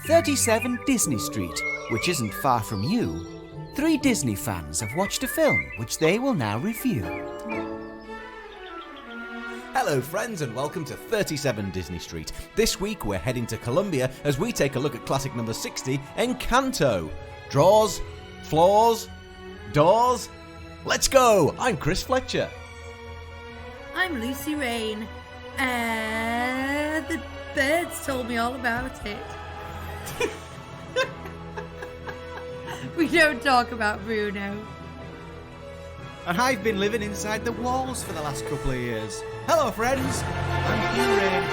37 Disney Street, which isn't far from you. 3 Disney fans have watched a film which they will now review. Hello friends and welcome to 37 Disney Street. This week we're heading to Colombia as we take a look at classic number 60, Encanto. Drawers, floors, doors. Let's go! I'm Chris Fletcher. I'm Lucy Rain. The birds told me all about it. We don't talk about Bruno. And I've been living inside the walls for the last couple of years. Hello, friends. I'm Hugh Rain.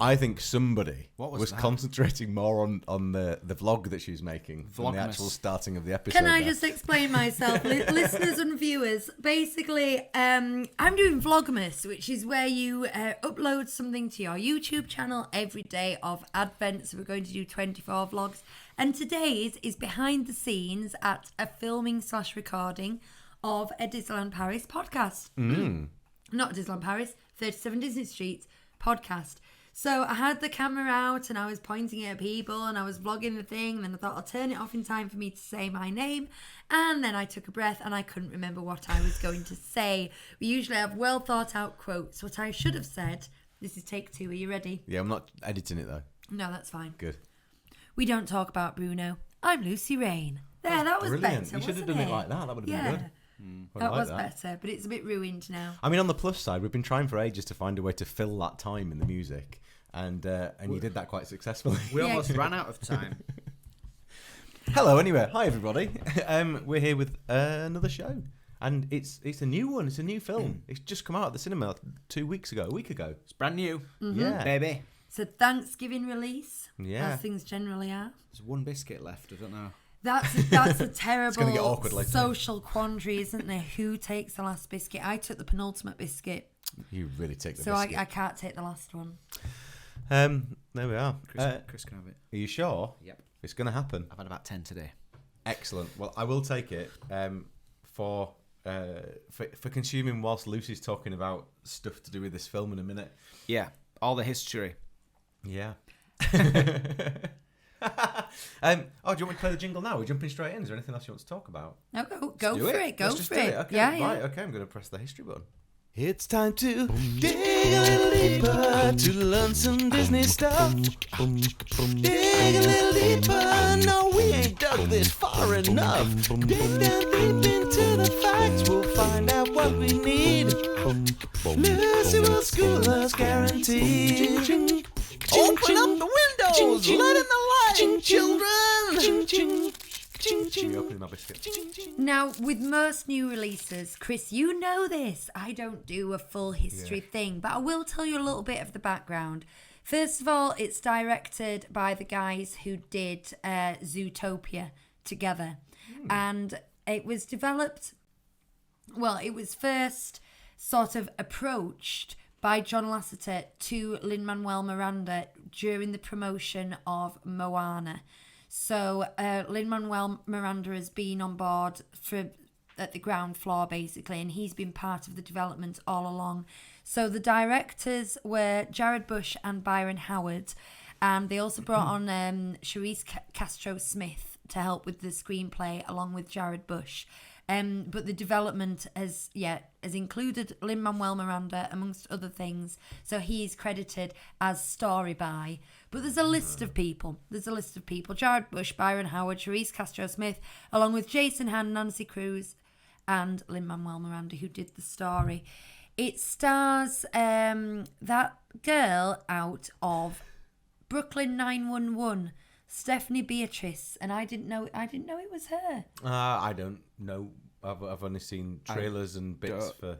I think somebody was that? concentrating more on the vlog that she was making than the Vlogmas. actual starting of the episode. Can I there. just explain myself? Listeners and viewers, basically, I'm doing Vlogmas, which is where you upload something to your YouTube channel every day of Advent. So we're going to do 24 vlogs. And today's is behind the scenes at a filming/recording of a Disneyland Paris podcast. Not Disneyland Paris, 37 Disney Street podcast. So I had the camera out and I was pointing it at people and I was vlogging the thing, and then I thought I'll turn it off in time for me to say my name, and then I took a breath and I couldn't remember what I was going to say. We usually have well thought out quotes. What I should have said, this is take 2, are you ready? Yeah, I'm not editing it though. No, that's fine. Good. We don't talk about Bruno. I'm Lucy Rain. There, that was Brilliant. better, You should have wasn't done it like that. That would have been good. That was better, but it's a bit ruined now. I mean, on the plus side, we've been trying for ages to find a way to fill that time in the music, and you did that quite successfully. We almost ran out of time. Hello, anyway. Hi, everybody. We're here with another show, and it's a new one. It's a new film. It's just come out at the cinema a week ago. It's brand new. Yeah. Baby. It's a Thanksgiving release, Yeah. as things generally are. There's one biscuit left, I don't know. That's a gonna get terrible awkward later. social quandary, isn't there? Who takes the last biscuit? I took the penultimate biscuit, You really take the so biscuit. I can't take the last one. There we are. Chris can have it. Are you sure? Yep. It's going to happen. I've had about 10 today. Excellent. Well, I will take it for consuming whilst Lucy's talking about stuff to do with this film in a minute. Yeah, all the history. Yeah. Do you want me to play the jingle now? We're jumping straight in. Is there anything else you want to talk about? No, go Do for it. Go Let's just for do it. Okay. Yeah, Right. yeah. Okay. I'm going to press the history button. It's time to dig a little deeper to learn some Disney stuff. Dig a little deeper. No, we ain't dug this far enough. Dig down deep into the facts. We'll find out what we need. Lucy will school us, guaranteed. Open up the windows, let in the light, children. You're opening my biscuit. Now, with most new releases, Chris, you know this. I don't do a full history thing, but I will tell you a little bit of the background. First of all, it's directed by the guys who did Zootopia together. And it was developed, well, it was first sort of approached by John Lasseter to Lin-Manuel Miranda during the promotion of Moana. So Lin-Manuel Miranda has been on board at the ground floor, basically, and he's been part of the development all along. So the directors were Jared Bush and Byron Howard, and they also brought on Charisse Castro-Smith to help with the screenplay along with Jared Bush. But the development has included Lin-Manuel Miranda, amongst other things. So he's credited as story by. But there's a list of people. Jared Bush, Byron Howard, Charisse Castro-Smith, along with Jason Han, Nancy Cruz, and Lin-Manuel Miranda, who did the story. It stars that girl out of Brooklyn 911. Stephanie Beatrice, and I didn't know it was her. I don't know. I've only seen trailers and bits for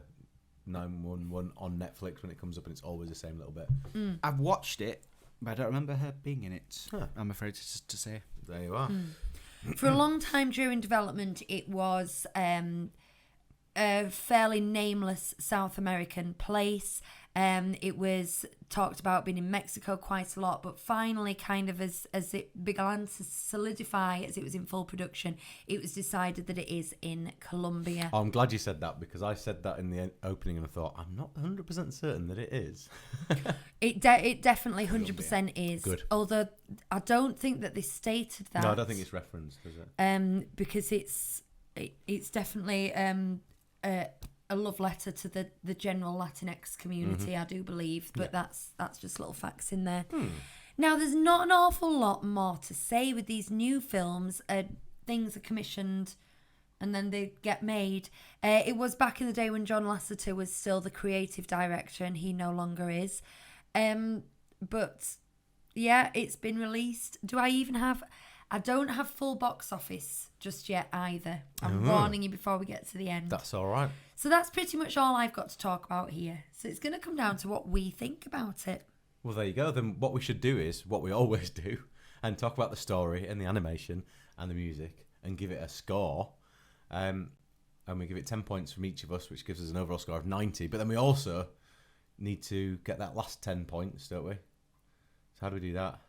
911 on Netflix when it comes up, and it's always the same little bit. I've watched it, but I don't remember her being in it. Huh. I'm afraid to say. There you are. For a long time during development, it was a fairly nameless South American place. It was talked about being in Mexico quite a lot, but finally, kind of as it began to solidify, as it was in full production, it was decided that it is in Colombia. Oh, I'm glad you said that, because I said that in the opening and I thought, I'm not 100% certain that it is. It definitely 100% is. Good. Although I don't think that they stated that. No, I don't think it's referenced, is it? Because it's definitely a love letter to the general Latinx community, I do believe, but that's just little facts in there. Now, there's not an awful lot more to say with these new films. Things are commissioned and then they get made. It was back in the day when John Lasseter was still the creative director, and he no longer is. But yeah, it's been released. I don't have full box office just yet either. I'm warning you before we get to the end. That's all right. So that's pretty much all I've got to talk about here. So it's going to come down to what we think about it. Well, there you go. Then what we should do is what we always do, and talk about the story and the animation and the music and give it a score. And we give it 10 points from each of us, which gives us an overall score of 90. But then we also need to get that last 10 points, don't we? So how do we do that?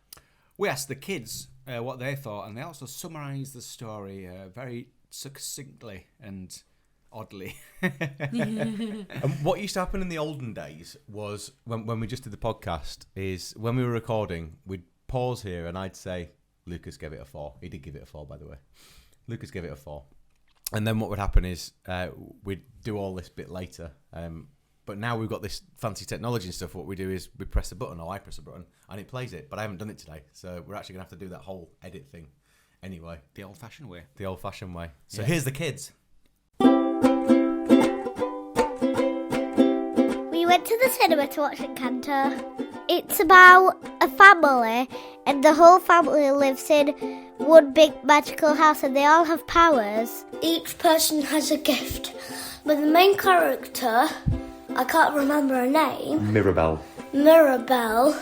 We asked the kids what they thought, and they also summarised the story very succinctly and oddly. And what used to happen in the olden days was when we just did the podcast is when we were recording, we'd pause here and I'd say, Lucas gave it a 4. He did give it a 4, by the way. Lucas gave it a 4. And then what would happen is we'd do all this bit later. But now we've got this fancy technology and stuff. What we do is we press a button, or I press a button, and it plays it. But I haven't done it today. So we're actually going to have to do that whole edit thing anyway. The old-fashioned way. The old-fashioned way. So Yeah. here's the kids. We went to the cinema to watch Encanto. It's about a family, and the whole family lives in one big magical house, and they all have powers. Each person has a gift, but the main character, I can't remember her name, Mirabelle. Mirabelle,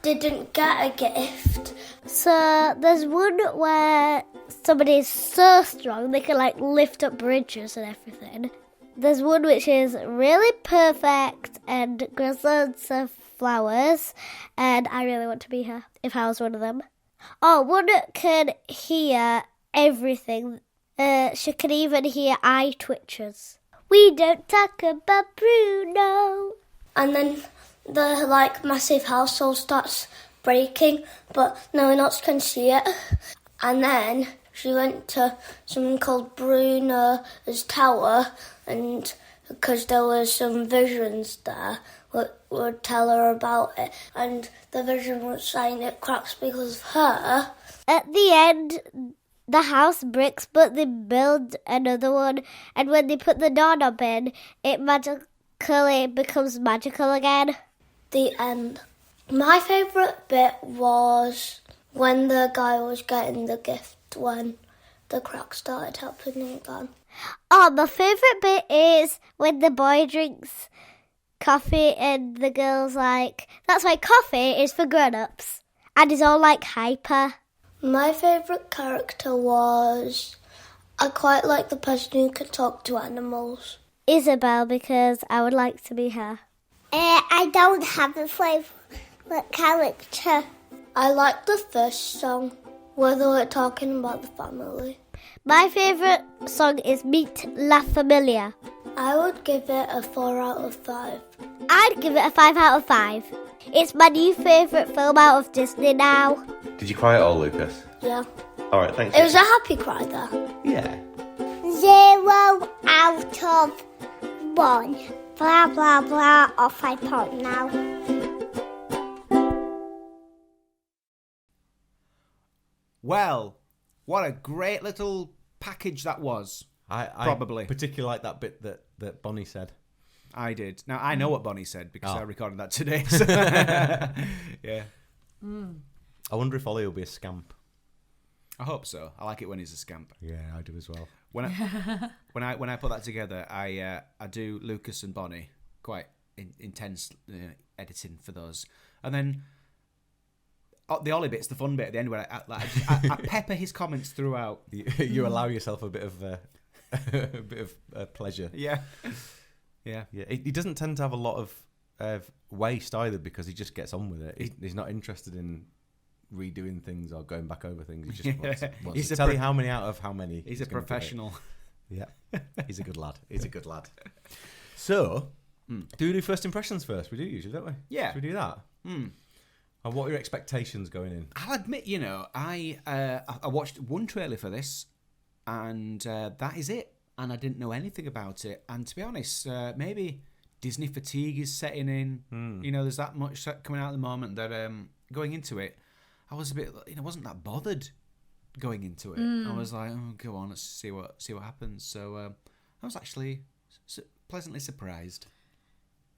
didn't get a gift. So there's one where somebody is so strong they can lift up bridges and everything. There's one which is really perfect and grows loads of flowers, and I really want to be her if I was one of them. Oh, one can hear everything. She can even hear eye twitches. We don't talk about Bruno. And then the massive household starts breaking, but no one else can see it. And then she went to something called Bruno's tower, and because there was some visions there, would tell her about it. And the vision was saying it cracks because of her. At the end, the house breaks, but they build another one, and when they put the doorknob in, it magically becomes magical again. The end. My favourite bit was when the guy was getting the gift, when the cracks started happening again. Oh, my favourite bit is when the boy drinks coffee and the girl's like, that's why coffee is for grown-ups, and he's all hyper. My favourite character was, I quite like the person who could talk to animals. Isabel, because I would like to be her. I don't have a favourite character. I like the first song, where they were talking about the family. My favourite song is Meet La Familia. I would give it a 4 out of 5. I'd give it a 5 out of 5. It's my new favourite film out of Disney now. Did you cry at all, Lucas? Yeah. All right, thanks. It was a happy cry there. Yeah. 0 out of 1. Blah, blah, blah, off I pop now. Well, what a great little package that was. I Probably. particularly like that bit that Bonnie said. I did. Now, I know what Bonnie said because I recorded that today. So yeah. I wonder if Ollie will be a scamp. I hope so. I like it when he's a scamp. Yeah, I do as well. When I put that together, I do Lucas and Bonnie, quite intense editing for those, and then the Ollie bit's the fun bit at the end where I pepper his comments throughout. You allow yourself a bit of a bit of pleasure. Yeah. Yeah. Yeah, he doesn't tend to have a lot of waste either because he just gets on with it. He's not interested in redoing things or going back over things. He just wants to tell you how many out of how many. He's a professional. Yeah, he's a good lad. He's a good lad. So, do we do first impressions first? We do usually, don't we? Yeah. Should we do that? And what are your expectations going in? I'll admit, I watched one trailer for this, and that is it. And I didn't know anything about it. And to be honest, maybe Disney fatigue is setting in. There's that much coming out at the moment that going into it, I was a bit, wasn't that bothered going into it. I was like, oh, go on, let's see what happens. So I was actually pleasantly surprised.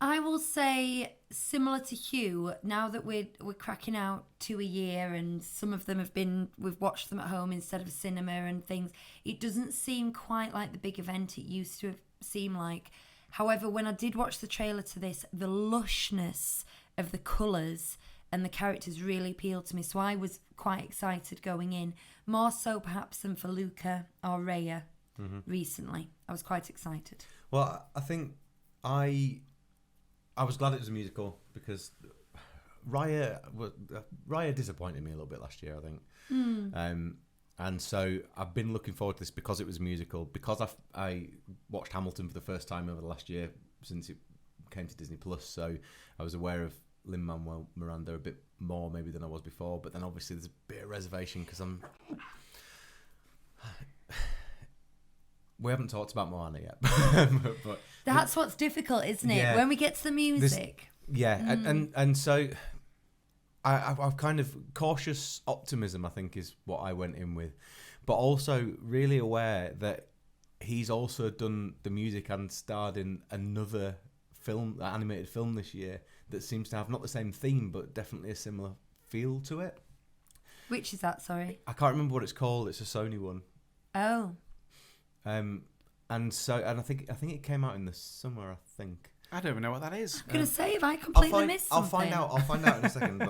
I will say, similar to Hugh, now that we're cracking out 2 a year and some of them we've watched them at home instead of cinema and things, it doesn't seem quite like the big event it used to seem like. However, when I did watch the trailer to this, the lushness of the colours and the characters really appealed to me, so I was quite excited going in, more so perhaps than for Luca or Raya recently. I was quite excited. Well, I think I was glad it was a musical because Raya disappointed me a little bit last year, I think. And so I've been looking forward to this because it was a musical, because I watched Hamilton for the first time over the last year since it came to Disney Plus. So I was aware of Lin-Manuel Miranda a bit more maybe than I was before. But then obviously there's a bit of reservation because we haven't talked about Moana yet. but That's what's difficult, isn't it? Yeah. When we get to the music. And so I've kind of cautious optimism, I think, is what I went in with, but also really aware that he's also done the music and starred in another film, animated film this year that seems to have not the same theme but definitely a similar feel to it. Which is that, sorry? I can't remember what it's called. It's a Sony one. Oh. And I think it came out in the summer, I think. I don't even know what that is. I'm going to say, if I completely missed I'll something. I'll find out in a second.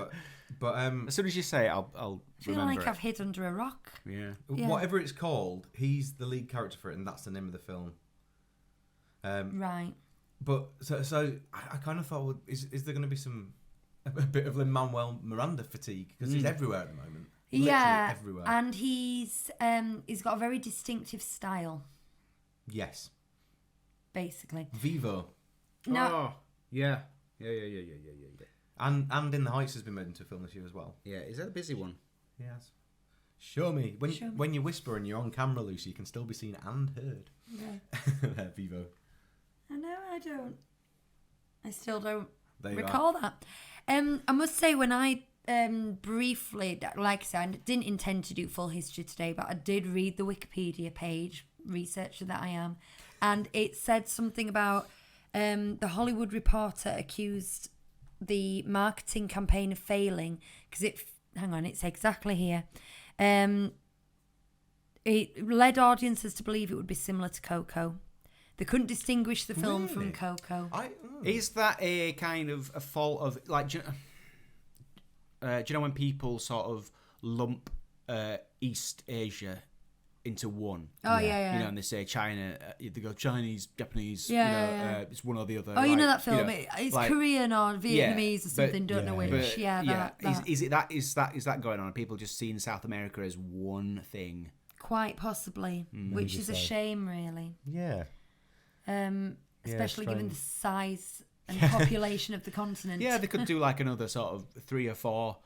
But as soon as you say it, I'll I feel remember like it. I've hid under a rock. Yeah. Yeah. Whatever it's called, he's the lead character for it, and that's the name of the film. Right. But so I kind of thought, well, is there going to be a bit of Lin-Manuel Miranda fatigue because he's everywhere at the moment? Literally everywhere. And he's got a very distinctive style, Yes. basically. Vivo. No, Oh, yeah. And In the Heights has been made into a film this year as well. Yeah, is that a busy one? Yes. Show me. When you whisper and you're on camera, Lucy, you can still be seen and heard. Yeah. Vivo. I know I don't. I still don't There you recall that. I must say, when I briefly, like I said, I didn't intend to do full history today, but I did read the Wikipedia page, researcher that I am, and it said something about the Hollywood Reporter accused the marketing campaign of failing because it's exactly here. It led audiences to believe it would be similar to Coco. They couldn't distinguish the film from Coco. Is that a kind of a fault of, like, do you know when people sort of lump East Asia into one? Oh, yeah. And they say China, they go Chinese, Japanese, Yeah. it's one or the other. Oh, you know like, that film? It's like, Korean or Vietnamese or something, don't know which. But, that. Is that going on? Are people just seeing South America as one thing? Quite possibly, which is a shame, really. Yeah. Especially given the size and population of the continent. Yeah, they could do like another sort of 3 or 4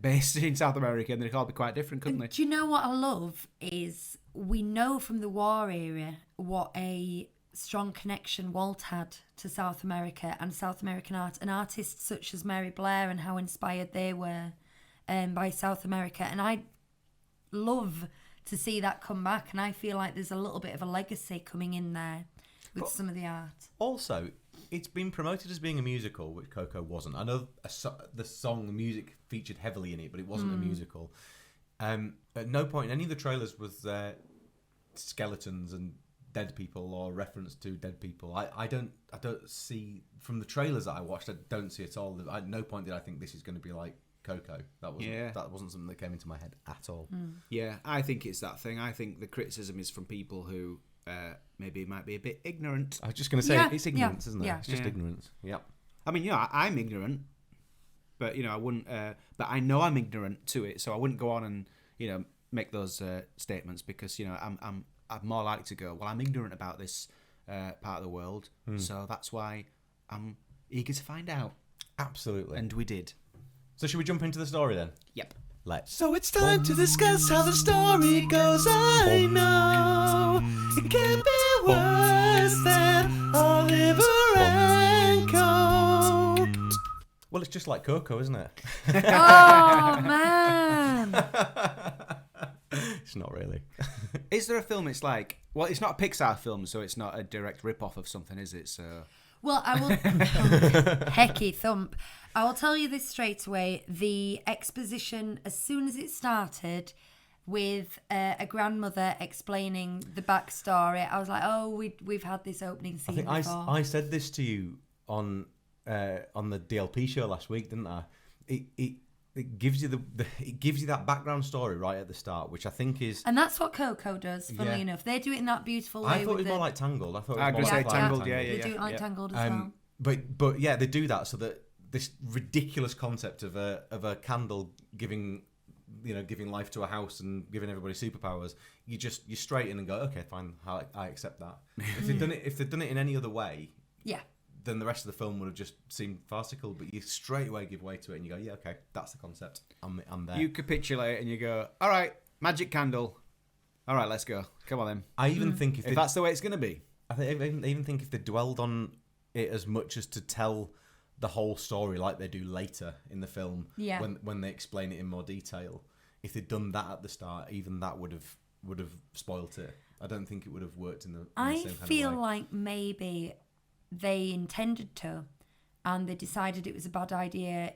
based in South America, and they'd all be quite different, couldn't they? Do you know what I love is we know from the war era what a strong connection Walt had to South America and South American art, and artists such as Mary Blair, and how inspired they were by South America. And I love to see that come back, and I feel like there's a little bit of a legacy coming in there with some of the art. Also, it's been promoted as being a musical, which Coco wasn't. I know the music featured heavily in it, but it wasn't a musical. At no point in any of the trailers was there skeletons and dead people or reference to dead people. I don't see, from the trailers that I watched, I don't see at all. At no point did I think this is going to be like Coco. That wasn't something that came into my head at all. Yeah, I think it's that thing. I think the criticism is from people who maybe it might be a bit ignorant. I was just going to say, Yeah, it's ignorance, yeah, isn't it? yeah. It's just Yeah. ignorance. Yep. I mean, I'm ignorant, but I wouldn't. But I know I'm ignorant to it, so I wouldn't go on and make those statements because I'm more likely to go. Well, I'm ignorant about this part of the world, so that's why I'm eager to find out. Absolutely. And we did. So should we jump into the story then? Yep. Let's. So it's time to discuss how the story goes. I know it can be worse than Oliver and Co. Well, it's just like Coco, isn't it? Oh, man. It's not really. Is there a film? It's like, well, it's not a Pixar film, so it's not a direct rip-off of something, is it? So. Well, I will... Hecky thump. I will tell you this straight away. The exposition, as soon as it started, with a grandmother explaining the backstory, I was like, oh, we've had this opening scene I think before. I said this to you on the DLP show last week, didn't I? It gives you it gives you that background story right at the start, which I think is. And that's what Coco does, funnily Yeah. enough. They do it in that beautiful way. I thought it was more like Tangled. I thought it I was was more gonna like say Tangled, Tangled. They do it like Tangled as well. But yeah, they do that so that this ridiculous concept of a candle giving life to a house and giving everybody superpowers, you straighten and go, okay, fine, I accept that. If they'd done it in any other way, Yeah. then the rest of the film would have just seemed farcical. But you straight away give way to it and you go, yeah, okay, that's the concept. I'm there. You capitulate and you go, all right, magic candle. All right, let's go. Come on then. I even think If that's the way it's going to be. I even think if they dwelled on it as much as to tell the whole story like they do later in the film, Yeah. when they explain it in more detail, if they'd done that at the start, even that would have spoilt it. I don't think it would have worked in the I same kind feel of way. like maybe they intended to, and they decided it was a bad idea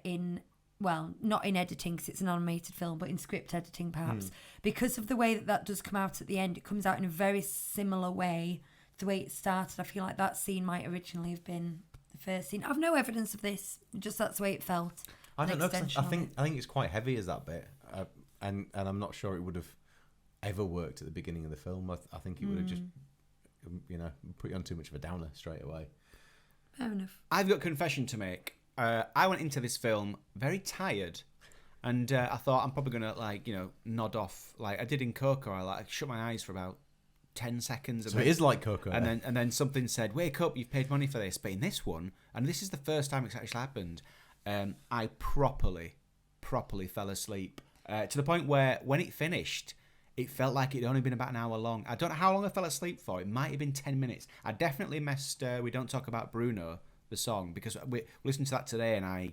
not in editing because it's an animated film, but in script editing perhaps. Because of the way that does come out at the end, it comes out in a very similar way to the way it started. I feel like that scene might originally have been the first scene. I've no evidence of this, just that's the way it felt. I An don't know. 'Cause extension I of think it. I think it's quite heavy as that bit, and I'm not sure it would have ever worked at the beginning of the film. I think it would have just put you on too much of a downer straight away. Fair enough. I've got a confession to make. I went into this film very tired, and I thought I'm probably gonna nod off like I did in Coco. I shut my eyes for about 10 seconds. And So it is like Coco. and then something said, "Wake up! You've paid money for this." But in this one, and this is the first time it's actually happened, I properly fell asleep to the point where when it finished, it felt like it'd only been about an hour long. I don't know how long I fell asleep for. It might have been 10 minutes. I definitely missed We Don't Talk About Bruno, the song, because we listened to that today and I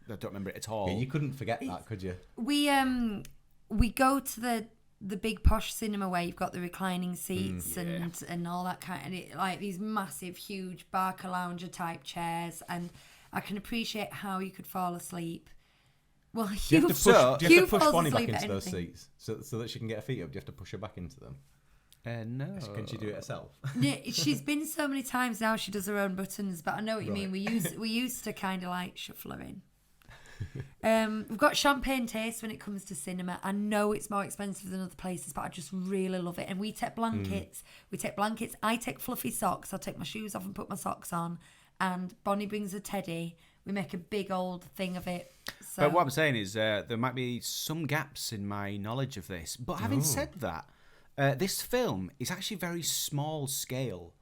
don't remember it at all. Yeah, you couldn't forget that, could you? We go to the big posh cinema where you've got the reclining seats and all that kind of like these massive, huge Barca lounger type chairs, and I can appreciate how you could fall asleep. Well, Do you have to push falls Bonnie back asleep at into those anything. seats so that she can get her feet up? Do you have to push her back into them? No. Can she do it herself? Yeah, she's been so many times now she does her own buttons, but I know what you mean. We used to kind of like shuffle her in. We've got champagne taste when it comes to cinema. I know it's more expensive than other places, but I just really love it. And we take blankets. I take fluffy socks. I take my shoes off and put my socks on. And Bonnie brings a teddy. We make a big old thing of it. So. But what I'm saying is there might be some gaps in my knowledge of this. But having said that, this film is actually very small scale.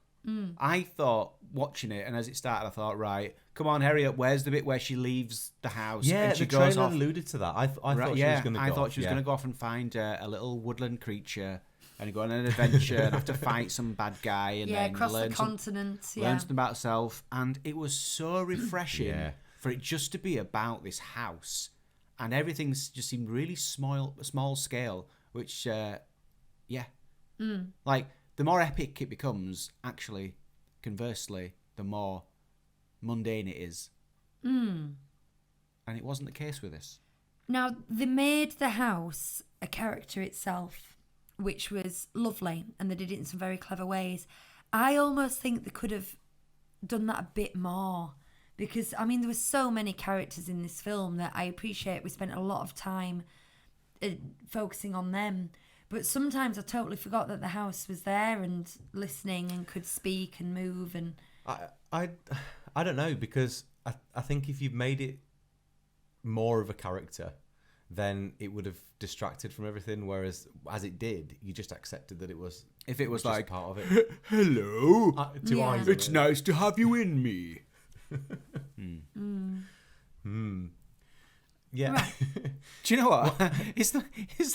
I thought watching it, and as it started, I thought, right, come on, hurry up. Where's the bit where she leaves the house? Yeah, and she the goes trailer off. alluded to that. I thought she was going to go I thought off, she was going to go off and find a little woodland creature and go on an adventure and have to fight some bad guy and then across the learn continent. learn something about herself. And it was so refreshing Yeah. for it just to be about this house, and everything's just seemed really small scale. Which, like the more epic it becomes, actually, conversely, the more mundane it is. And it wasn't the case with this. Now, they made the house a character itself, which was lovely, and they did it in some very clever ways. I almost think they could have done that a bit more, because, I mean, there were so many characters in this film that I appreciate we spent a lot of time focusing on them. But sometimes I totally forgot that the house was there and listening and could speak and move. And I don't know, because I think if you've made it more of a character, then it would have distracted from everything. Whereas as it did, you just accepted that it was. If it was just like, part of it. hello, Two Yeah. eyes. it's nice to have you in me. Yeah. Right. Do you know what? Is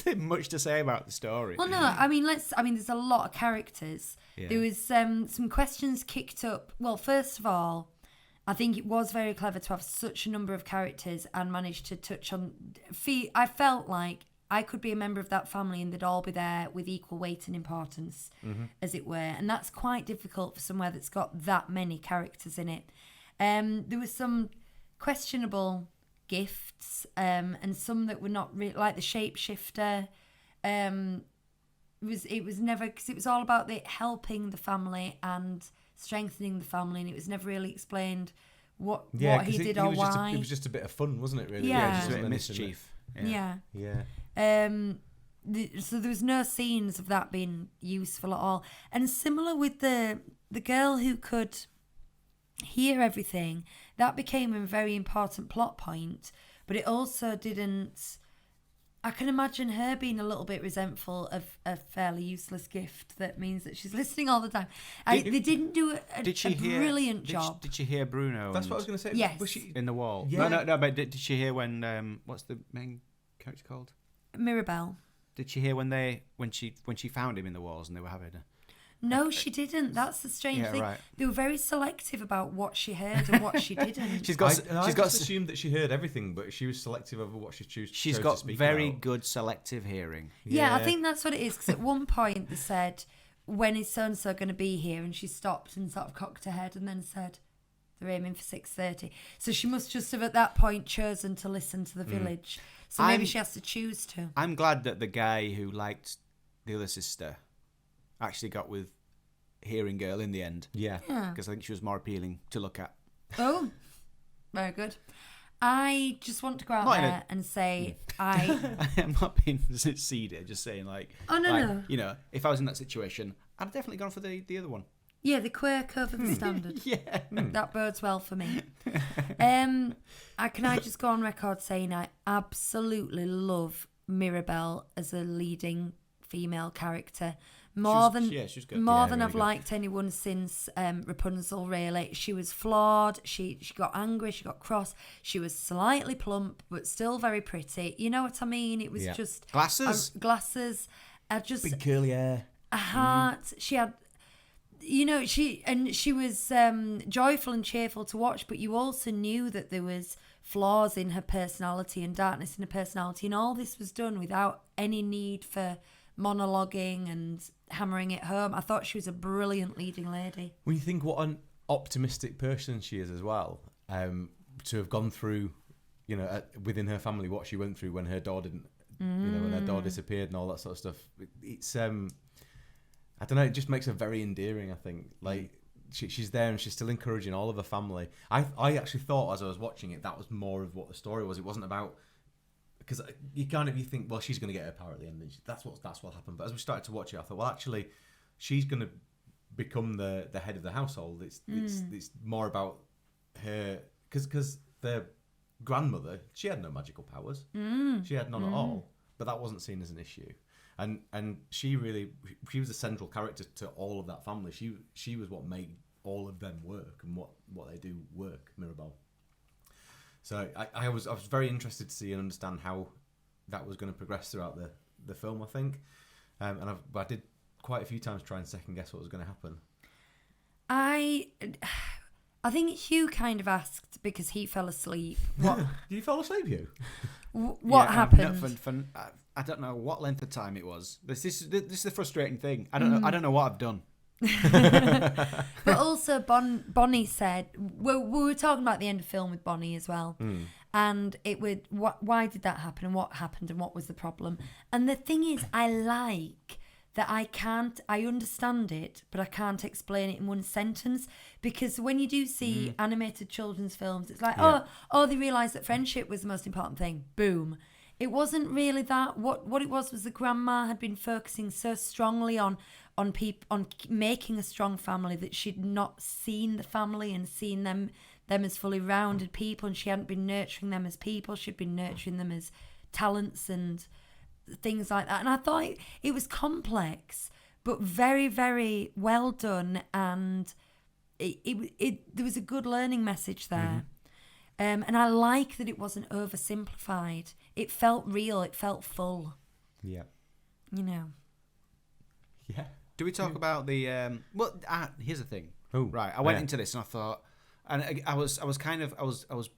there much to say about the story? well, no, I mean, there's a lot of characters. Yeah. There was some questions kicked up. Well, first of all, I think it was very clever to have such a number of characters and manage to touch on. I felt like I could be a member of that family and they'd all be there with equal weight and importance, as it were. And that's quite difficult for somewhere that's got that many characters in it. There was some questionable gifts and some that were not really, like the shapeshifter. It was never, because it was all about helping the family and strengthening the family, and it was never really explained what he did or why. It was just a bit of fun, wasn't it? Really? Yeah. Just a bit of Reminiscent. mischief. Yeah. Yeah. So there was no scenes of that being useful at all. And similar with the girl who could hear everything, that became a very important plot point, but it also didn't. I can imagine her being a little bit resentful of a fairly useless gift that means that she's listening all the time. They didn't do a brilliant job. Did she hear Bruno? That's what I was going to say. Yes. Was she? in the wall. Yeah. No. But did she hear when? What's the main character called? Mirabelle. Did she hear when she found him in the walls and they were having a? No, she didn't. That's the strange thing. Right. They were very selective about what she heard and what she didn't. She's got. I just assumed that she heard everything, but she was selective over what she chose. She's chose got to speak very about. good selective hearing. Yeah, I think that's what it is. Because at one point they said, "When is so and so going to be here?" And she stopped and sort of cocked her head and then said, "They're aiming for 6:30." So she must just have at that point chosen to listen to the village. So maybe she has to choose to. I'm glad that the guy who liked the other sister actually got with Hearing Girl in the end. Yeah. Because I think she was more appealing to look at. Oh, very good. I just want to go out Not in there and say I I'm not being seedy, just saying like. Oh, no, like, no. You know, if I was in that situation, I'd have definitely gone for the other one. Yeah, the quirk over the standard. Yeah. That bodes well for me. Can I just go on record saying I absolutely love Mirabelle as a leading female character. More than she's good. more Yeah, than really I've good. liked anyone since Rapunzel. Really, she was flawed. She got angry. She got cross. She was slightly plump, but still very pretty. You know what I mean? It was Yeah. just Glasses. glasses. Just Big curly hair. a heart. She had, she was joyful and cheerful to watch, but you also knew that there was flaws in her personality and darkness in her personality, and all this was done without any need for monologuing and hammering it home. I thought she was a brilliant leading lady. When you think what an optimistic person she is as well, to have gone through, within her family what she went through when her door didn't, when her door disappeared and all that sort of stuff. It's I don't know. It just makes her very endearing. I think like she's there and she's still encouraging all of her family. I actually thought as I was watching it that was more of what the story was. It wasn't about. Because you think, well, she's going to get her power at the end. And that's what happened. But as we started to watch it, I thought, well, actually, she's going to become the head of the household. It's more about her because the grandmother, she had no magical powers. She had none at all. But that wasn't seen as an issue. And she was a central character to all of that family. She was what made all of them work and what they do work. Mirabelle. So I was very interested to see and understand how that was going to progress throughout the film, I think. And I did quite a few times try and second guess what was going to happen. I think Hugh kind of asked because he fell asleep. What Did you fall asleep, Hugh? what Yeah, happened? I don't know what length of time it was. This is the frustrating thing. I don't know what I've done. But also Bonnie said we were talking about the end of film with Bonnie as well, and it would why did that happen and what happened and what was the problem. And the thing is, I like that I understand it, but I can't explain it in one sentence, because when you do see animated children's films, it's like, oh, they realise that friendship was the most important thing. Boom. It wasn't really that. What it was the grandma had been focusing so strongly on making a strong family that she'd not seen the family and seen them as fully rounded people, and she hadn't been nurturing them as people. She'd been nurturing them as talents and things like that. And I thought it was complex, but very, very well done, and there was a good learning message there. And I like that it wasn't oversimplified. It felt real. It felt full. Yeah. You know. Yeah. Do we talk about the? Here's the thing. Oh, right. I went into this and I thought, and I was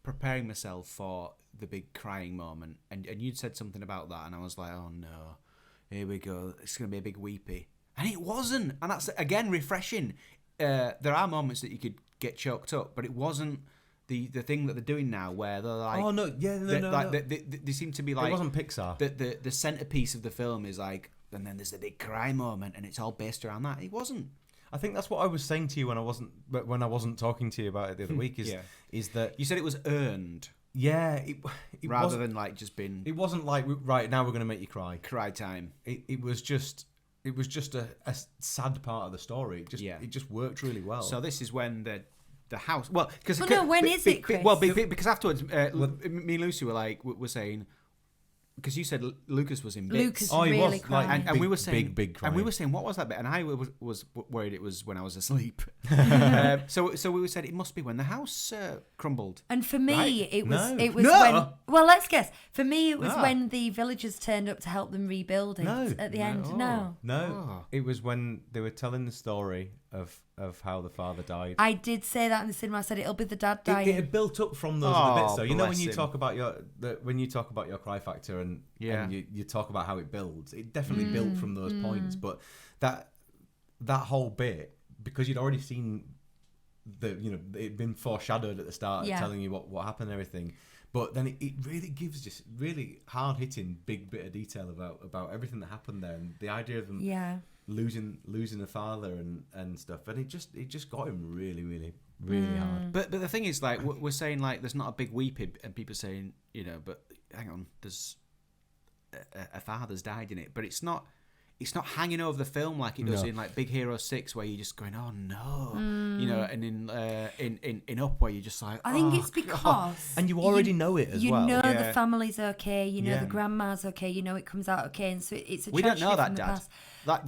preparing myself for the big crying moment, and you'd said something about that, and I was like, oh no, here we go. It's gonna be a big weepy, and it wasn't, and that's again refreshing. There are moments that you could get choked up, but it wasn't. The thing that they're doing now, where they're like, they seem to be like, it wasn't Pixar. The centerpiece of the film is like, and then there's the big cry moment, and it's all based around that. It wasn't. I think that's what I was saying to you when I wasn't talking to you about it the other week. Is that you said it was earned? Yeah, it rather than like just been. It wasn't like right now we're going to make you cry. Cry time. It was just a sad part of the story. It just worked really well. So this is when the house. When is it, Chris? Because afterwards, me and Lucy were saying, because you said Lucas was in bits. Lucas really crying. And we were saying big crying. And we were saying, what was that bit? And I was worried it was when I was asleep. So we said it must be when the house crumbled. And for me, right? it was No. when. Well, let's guess. For me, it was when the villagers turned up to help them rebuild it at the end. No, it was when they were telling the story of how the father died. I did say that in the cinema. I said it'll be the dad dying. It had built up from those other bits. So you know when you talk about your cry factor and you talk about how it builds, it definitely built from those points. But that whole bit, because you'd already seen it'd been foreshadowed at the start, telling you what happened and everything. But then it really gives just really hard hitting big bit of detail about everything that happened there, and the idea of them losing a father and stuff, and it just got him really, really, really hard. But the thing is, like, we're saying like there's not a big weeping, and people saying, but hang on, there's a father's died in it, but it's not hanging over the film like it does in like Big Hero 6, where you're just going, oh no, and in Up, where you're just like, I think it's because and you already know it as well. You know the family's okay, the grandma's okay, it comes out okay, and so it's a we don't know that, from the Dad. past.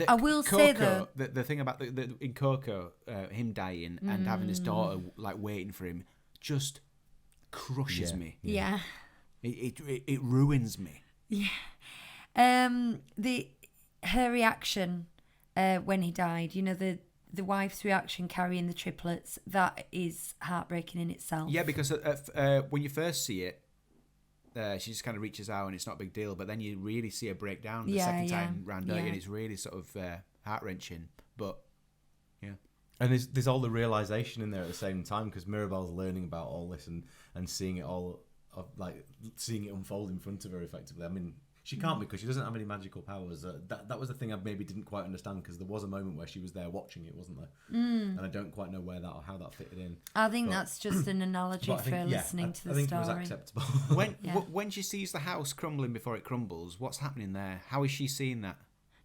I will Coco, say though, the thing about in Coco, him dying and having his daughter like waiting for him just crushes me. Yeah, it ruins me. Yeah, her reaction when he died, the wife's reaction carrying the triplets, that is heartbreaking in itself. Yeah, because when you first see it, she just kind of reaches out and it's not a big deal, but then you really see her break down the second time round, and it's really sort of heart-wrenching. But and there's all the realization in there at the same time, because Mirabelle's learning about all this and seeing it all, like seeing it unfold in front of her effectively. I mean, she can't, because she doesn't have any magical powers. That was the thing I maybe didn't quite understand, because there was a moment where she was there watching it, wasn't there? And I don't quite know how that fitted in. I think that's just an analogy for listening to the story. I think it was acceptable. When she sees the house crumbling before it crumbles, what's happening there? How is she seeing that?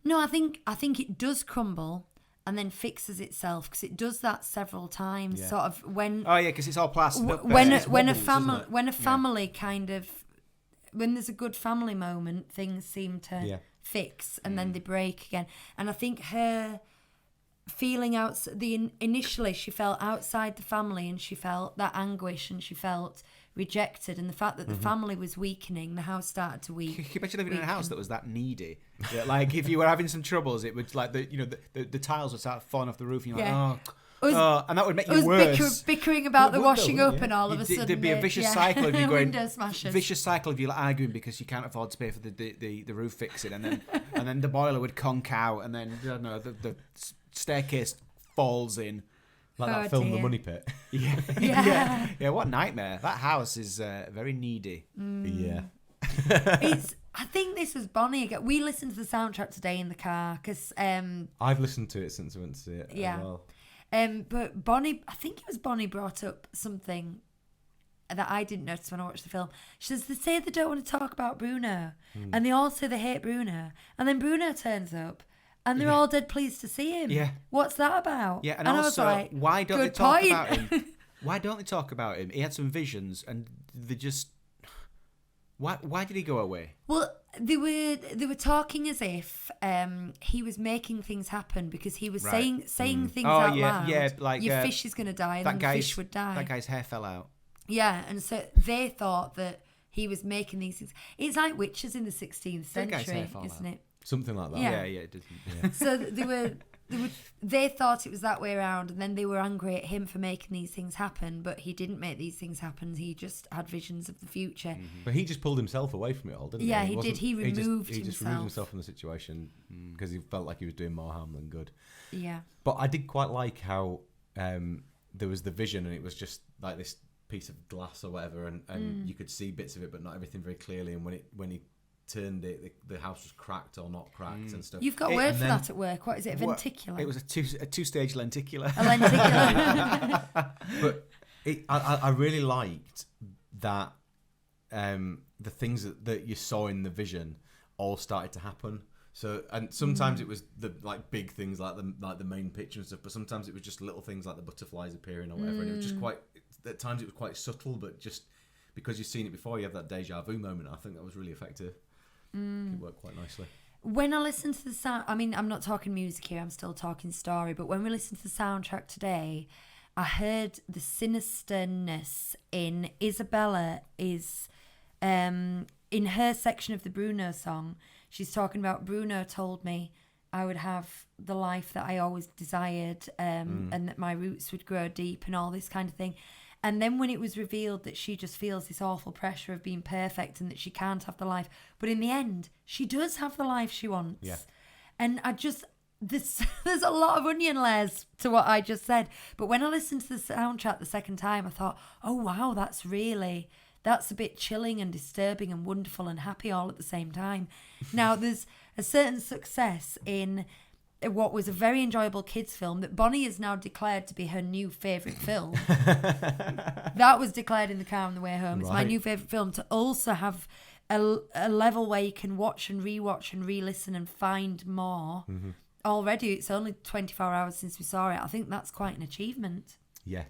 No, I think it does crumble and then fixes itself, because it does that several times. Sort of when. Oh yeah, because it's all plastered up. When a family kind of. When there's a good family moment, things seem to fix, and then they break again. And I think her feeling initially she felt outside the family, and she felt that anguish, and she felt rejected, and the fact that the family was weakening, the house started to weaken. Can you imagine living in a house that was that needy? Like if you were having some troubles, it would like the tiles would start falling off the roof, and you're like, and that would make you worse. Bickering about the washing up, and all of a sudden there'd be a vicious cycle of you going vicious cycle of you arguing because you can't afford to pay for the roof fixing, and then the boiler would conk out, and then the staircase falls in. Like that film, The Money Pit. Yeah. What nightmare! That house is very needy. Yeah. I think this was Bonnie again. We listened to the soundtrack today in the car because I've listened to it since I went to see it. Yeah. As well. But Bonnie, I think it was Bonnie brought up something that I didn't notice when I watched the film. She says, they say they don't want to talk about Bruno. And they all say they hate Bruno. And then Bruno turns up. And they're all dead pleased to see him. Yeah. What's that about? Yeah, and I also, was like, why don't they good talk point. about him? Why don't they talk about him? He had some visions, and they just... Why did he go away? Well, they were talking as if he was making things happen because he was saying things out loud. Yeah, like your fish is going to die, and then the fish would die. That guy's hair fell out. Yeah, and so they thought that he was making these things. It's like witches in the 16th century, isn't it? Something like that. Yeah. Yeah, it did. Yeah. So they thought it was that way around, and then they were angry at him for making these things happen, but he didn't make these things happen. He just had visions of the future. But he just pulled himself away from it all, didn't he? Yeah, he did. He removed himself. He just removed himself from the situation because he felt like he was doing more harm than good. Yeah. But I did quite like how there was the vision, and it was just like this piece of glass or whatever, and you could see bits of it, but not everything very clearly. And when he turned it, the house was cracked or not cracked and stuff. You've got a word for that at work. What is it? A venticular? It was a two-stage lenticular. A lenticular. But I really liked that the things that you saw in the vision all started to happen. So, and sometimes it was the like big things like the main picture and stuff, but sometimes it was just little things like the butterflies appearing or whatever, and it was just quite, at times it was quite subtle, but just because you've seen it before, you have that deja vu moment. I think that was really effective. It worked quite nicely. When I listen to the sound, I mean, I'm not talking music here, I'm still talking story, but when we listened to the soundtrack today, I heard the sinisterness in Isabella is, in her section of the Bruno song, she's talking about Bruno told me I would have the life that I always desired, and that my roots would grow deep and all this kind of thing. And then when it was revealed that she just feels this awful pressure of being perfect and that she can't have the life, but in the end, she does have the life she wants. Yeah. And there's a lot of onion layers to what I just said. But when I listened to the soundtrack the second time, I thought, oh wow, that's a bit chilling and disturbing and wonderful and happy all at the same time. Now, there's a certain success in what was a very enjoyable kids film that Bonnie has now declared to be her new favourite film. That was declared in the car on the way home. It's my new favourite film, to also have a level where you can watch and rewatch and re-listen and find more. Already, it's only 24 hours since we saw it. I think that's quite an achievement. Yeah,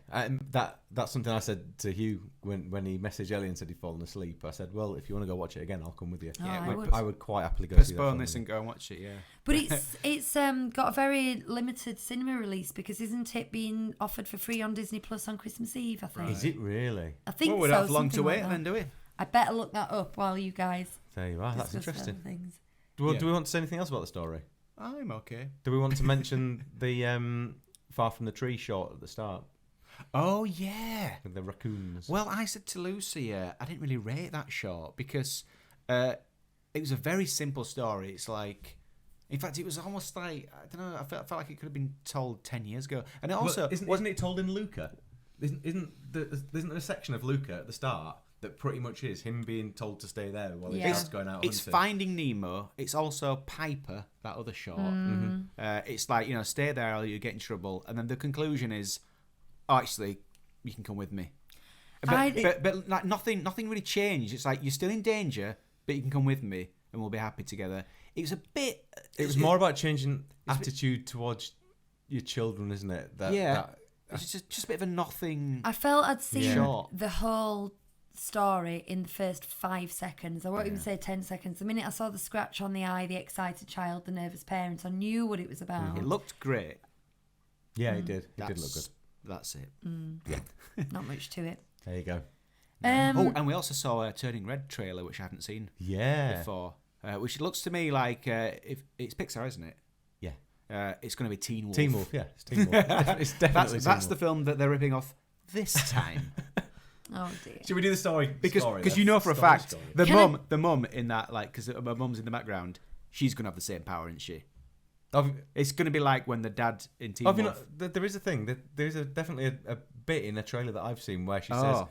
that's something I said to Hugh when he messaged Ellie and said he'd fallen asleep. I said, well, if you want to go watch it again, I'll come with you. I would quite happily go see that postpone film. this and go and watch it, yeah. But it's got a very limited cinema release, because isn't it being offered for free on Disney Plus on Christmas Eve, I think? Is it really? I think we so. don't have long to something wait like then, do we? I better look that up while you guys There you are. That's discuss interesting. other things. Do we want to say anything else about the story? I'm okay. Do we want to mention the Far From the Tree shot at the start? Oh, yeah. With the raccoons. Well, I said to Lucy, I didn't really rate that short because it was a very simple story. It's like, in fact, it was almost like, I don't know, I felt like it could have been told 10 years ago. And it also... Wasn't it told in Luca? Isn't there a section of Luca at the start that pretty much is him being told to stay there while his dad's going out It's hunting? Finding Nemo. It's also Piper, that other short. It's like, stay there or you get in trouble. And then the conclusion is, oh, actually, you can come with me. But like nothing really changed. It's like, you're still in danger, but you can come with me and we'll be happy together. It was a bit... It was more about changing attitude towards your children, isn't it? It's just a bit of a nothing... I felt I'd seen the whole story in the first 5 seconds. I won't even say 10 seconds. The minute I saw the scratch on the eye, the excited child, the nervous parents, I knew what it was about. It looked great. Yeah, it did. It did look good. That's it. Yeah. Not much to it. There you go. And we also saw a Turning Red trailer, which I hadn't seen before. Which looks to me like, if it's Pixar, isn't it? Yeah. It's going to be Teen Wolf. Teen Wolf, yeah. It's Teen Wolf. It's definitely that's the film that they're ripping off this time. Oh dear. Should we do the story? Because you know for a fact, the mum in that, like, because my mum's in the background, she's going to have the same power, isn't she? It's going to be like when the dad in Teen Wolf... there is a thing. There is definitely a bit in a trailer that I've seen where she says,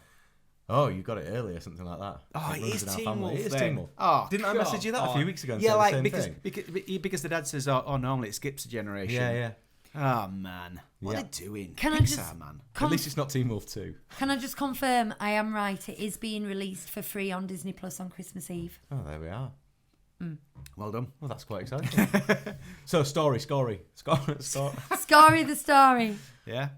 "Oh, you got it early," or something like that. Oh, it is Teen Wolf. It is then. Teen Wolf. Oh, didn't I message you that a few weeks ago? And yeah, say like the same thing? because the dad says, "Oh, normally it skips a generation." Yeah. Oh man, what Yeah. are they doing? Can I Pixar, just man. At least it's not Teen Wolf 2. Can I just confirm I am right? It is being released for free on Disney Plus on Christmas Eve. Oh, there we are. Well done. Well, that's quite exciting. So, Scory. Scory the story. Yeah.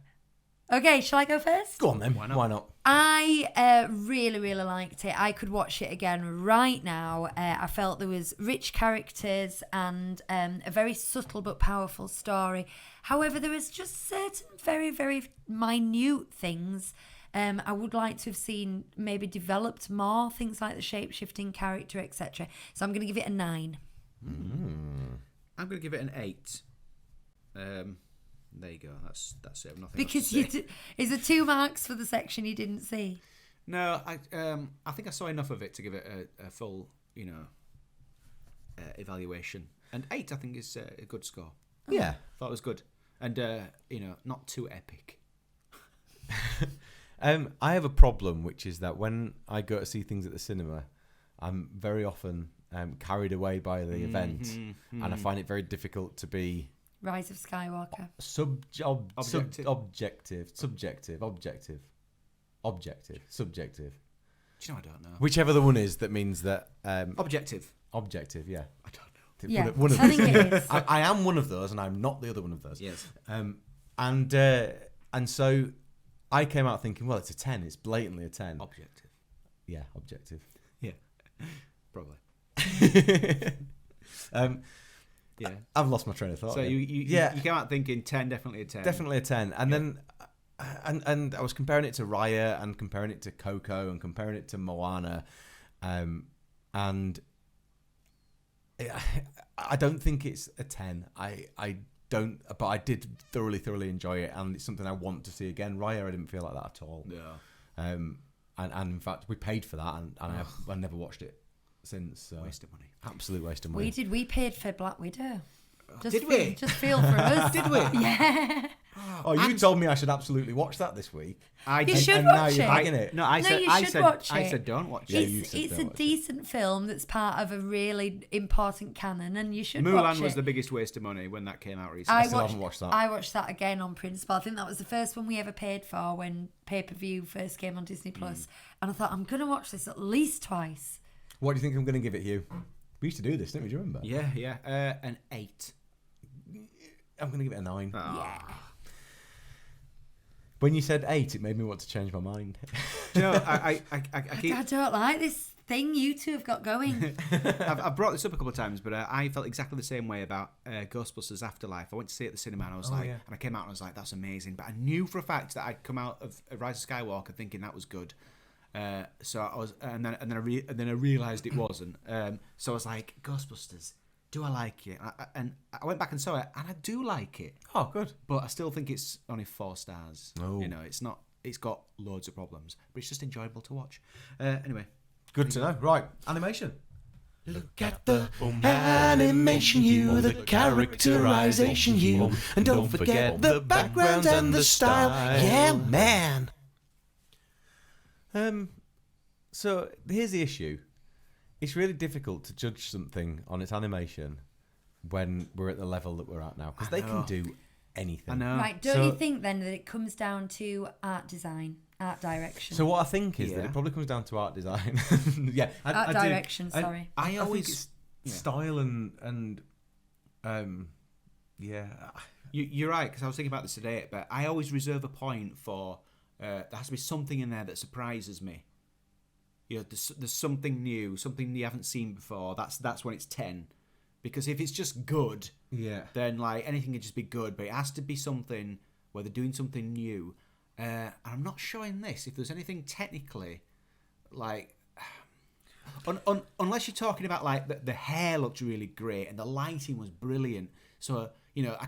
Okay, shall I go first? Go on then. Why not? I really, really liked it. I could watch it again right now. I felt there was rich characters and a very subtle but powerful story. However, there was just certain very, very minute things I would like to have seen maybe developed more, things like the shape-shifting character, etc. So I'm going to give it a 9. I'm going to give it an 8. There you go. That's it. Nothing Because else to say. is there 2 marks for the section you didn't see? No, I think I saw enough of it to give it a full, evaluation. And 8, I think, is a good score. Yeah. Thought it was good, and not too epic. I have a problem, which is that when I go to see things at the cinema, I'm very often carried away by the event, and I find it very difficult to be Rise of Skywalker. subjective. Do you know, I don't know. Whichever the one is that means that Objective. objective. Yeah, I don't know. Yeah, One of I think those. it is. I am one of those, and I'm not the other one of those. Yes. And so I came out thinking, well, it's a 10. It's blatantly a 10. Objective. Yeah, objective. Yeah. Probably. Yeah. I've lost my train of thought. So again. you came out thinking 10, definitely a 10. Definitely a 10. And then and I was comparing it to Raya and comparing it to Coco and comparing it to Moana, and I don't think it's a 10. I don't, but I did thoroughly enjoy it, and it's something I want to see again. Raya, I didn't feel like that at all. Yeah. And in fact, we paid for that, and I never watched it since. So. Waste of money. Absolute waste of money. We paid for Black Widow. Did we? Just feel for us. Did we? Yeah. Oh, you told me I should absolutely watch that this week. You should and watch now you're it. bagging it. No, I you should watch I it. said don't watch Yeah, it. you said It's don't a watch it. decent film that's part of a really important canon, and you should watch Mulan it. was the biggest waste of money when that came out recently. I still haven't watched that. I watched that again on principle. I think that was the first one we ever paid for when pay-per-view first came on Disney Plus, and I thought I'm going to watch this at least twice. What do you think I'm going to give it, Hugh? We used to do this, didn't we? Do you remember? Yeah. An 8. I'm going to give it a 9. Yeah. When you said 8, it made me want to change my mind. Do you know, I keep. I don't like this thing you two have got going. I've brought this up a couple of times, but I felt exactly the same way about Ghostbusters Afterlife. I went to see it at the cinema, and I was and I came out and I was like, that's amazing. But I knew for a fact that I'd come out of Rise of Skywalker thinking that was good. So I was, and then I realised it wasn't. So I was like, Ghostbusters, do I like it? And I went back and saw it, and I do like it. Oh, good. But I still think it's only 4 stars. Oh. It's not. It's got loads of problems, but it's just enjoyable to watch. Anyway, Good to know. Right, animation. Look at the animation, you, the characterization, you, and don't forget the background and the style. Yeah, man. So here's the issue. It's really difficult to judge something on its animation when we're at the level that we're at now, because they can do anything. I know. Right, don't you think then that it comes down to art design, art direction? So what I think is that Yeah. it probably comes down to art design. Yeah, Art I direction, do. sorry. I always- think it's style and yeah. You're right, because I was thinking about this today, but I always reserve a point for there has to be something in there that surprises me. There's something new, something you haven't seen before. That's when it's 10. Because if it's just good, Yeah. then like anything can just be good, but it has to be something where they're doing something new. And I'm not showing this. If there's anything technically, like, unless you're talking about like the hair looked really great and the lighting was brilliant. So I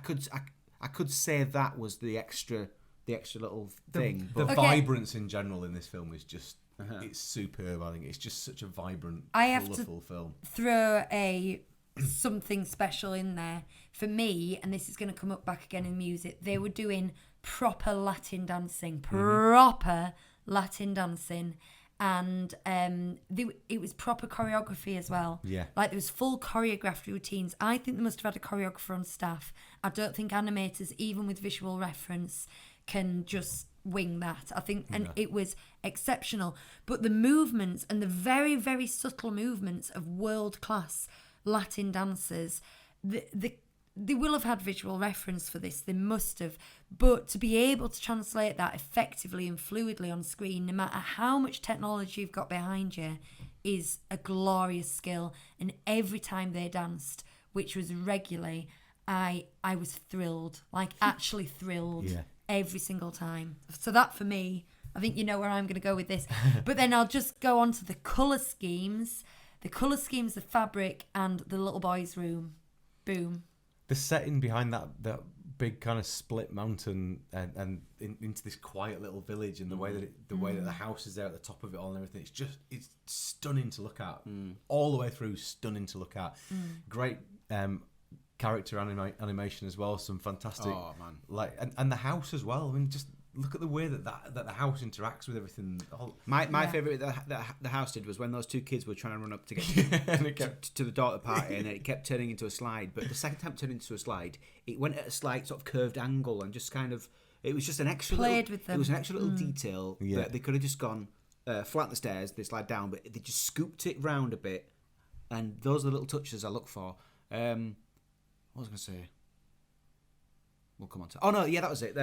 could say that was the extra little thing. The But vibrance in general in this film is just it's superb. I think it's just such a vibrant, I have to- colourful film. throw something special in there for me, and this is going to come up back again in music. They were doing proper Latin dancing, And it was proper choreography as well. Yeah. Like there was full choreographed routines. I think they must have had a choreographer on staff. I don't think animators, even with visual reference, can just wing that. I think, and it was exceptional. But the movements and the very, very subtle movements of world-class Latin dancers, they will have had visual reference for this. They must have. But to be able to translate that effectively and fluidly on screen, no matter how much technology you've got behind you, is a glorious skill. And every time they danced, which was regularly, I was thrilled, like actually thrilled every single time. So that for me, I think you know where I'm going to go with this. But then I'll just go on to the colour schemes. The colour schemes, the fabric, and the little boy's room. Boom. The setting behind that big kind of split mountain and into this quiet little village, and the way that the house is there at the top of it all and everything, it's stunning to look at. All the way through, stunning to look at. Great character animation as well. Some fantastic and the house as well. I mean, just look at the way that the house interacts with everything. My favourite that the house did was when those two kids were trying to run up to get to the daughter party, and it kept turning into a slide. But the second time it turned into a slide, it went at a slight sort of curved angle and just kind of, it was just an extra played with them. It was an extra little detail that they could have just gone flat the stairs, they slide down, but they just scooped it round a bit. And those are the little touches I look for. What was I going to say? We'll come on to. Oh no, yeah, that was it.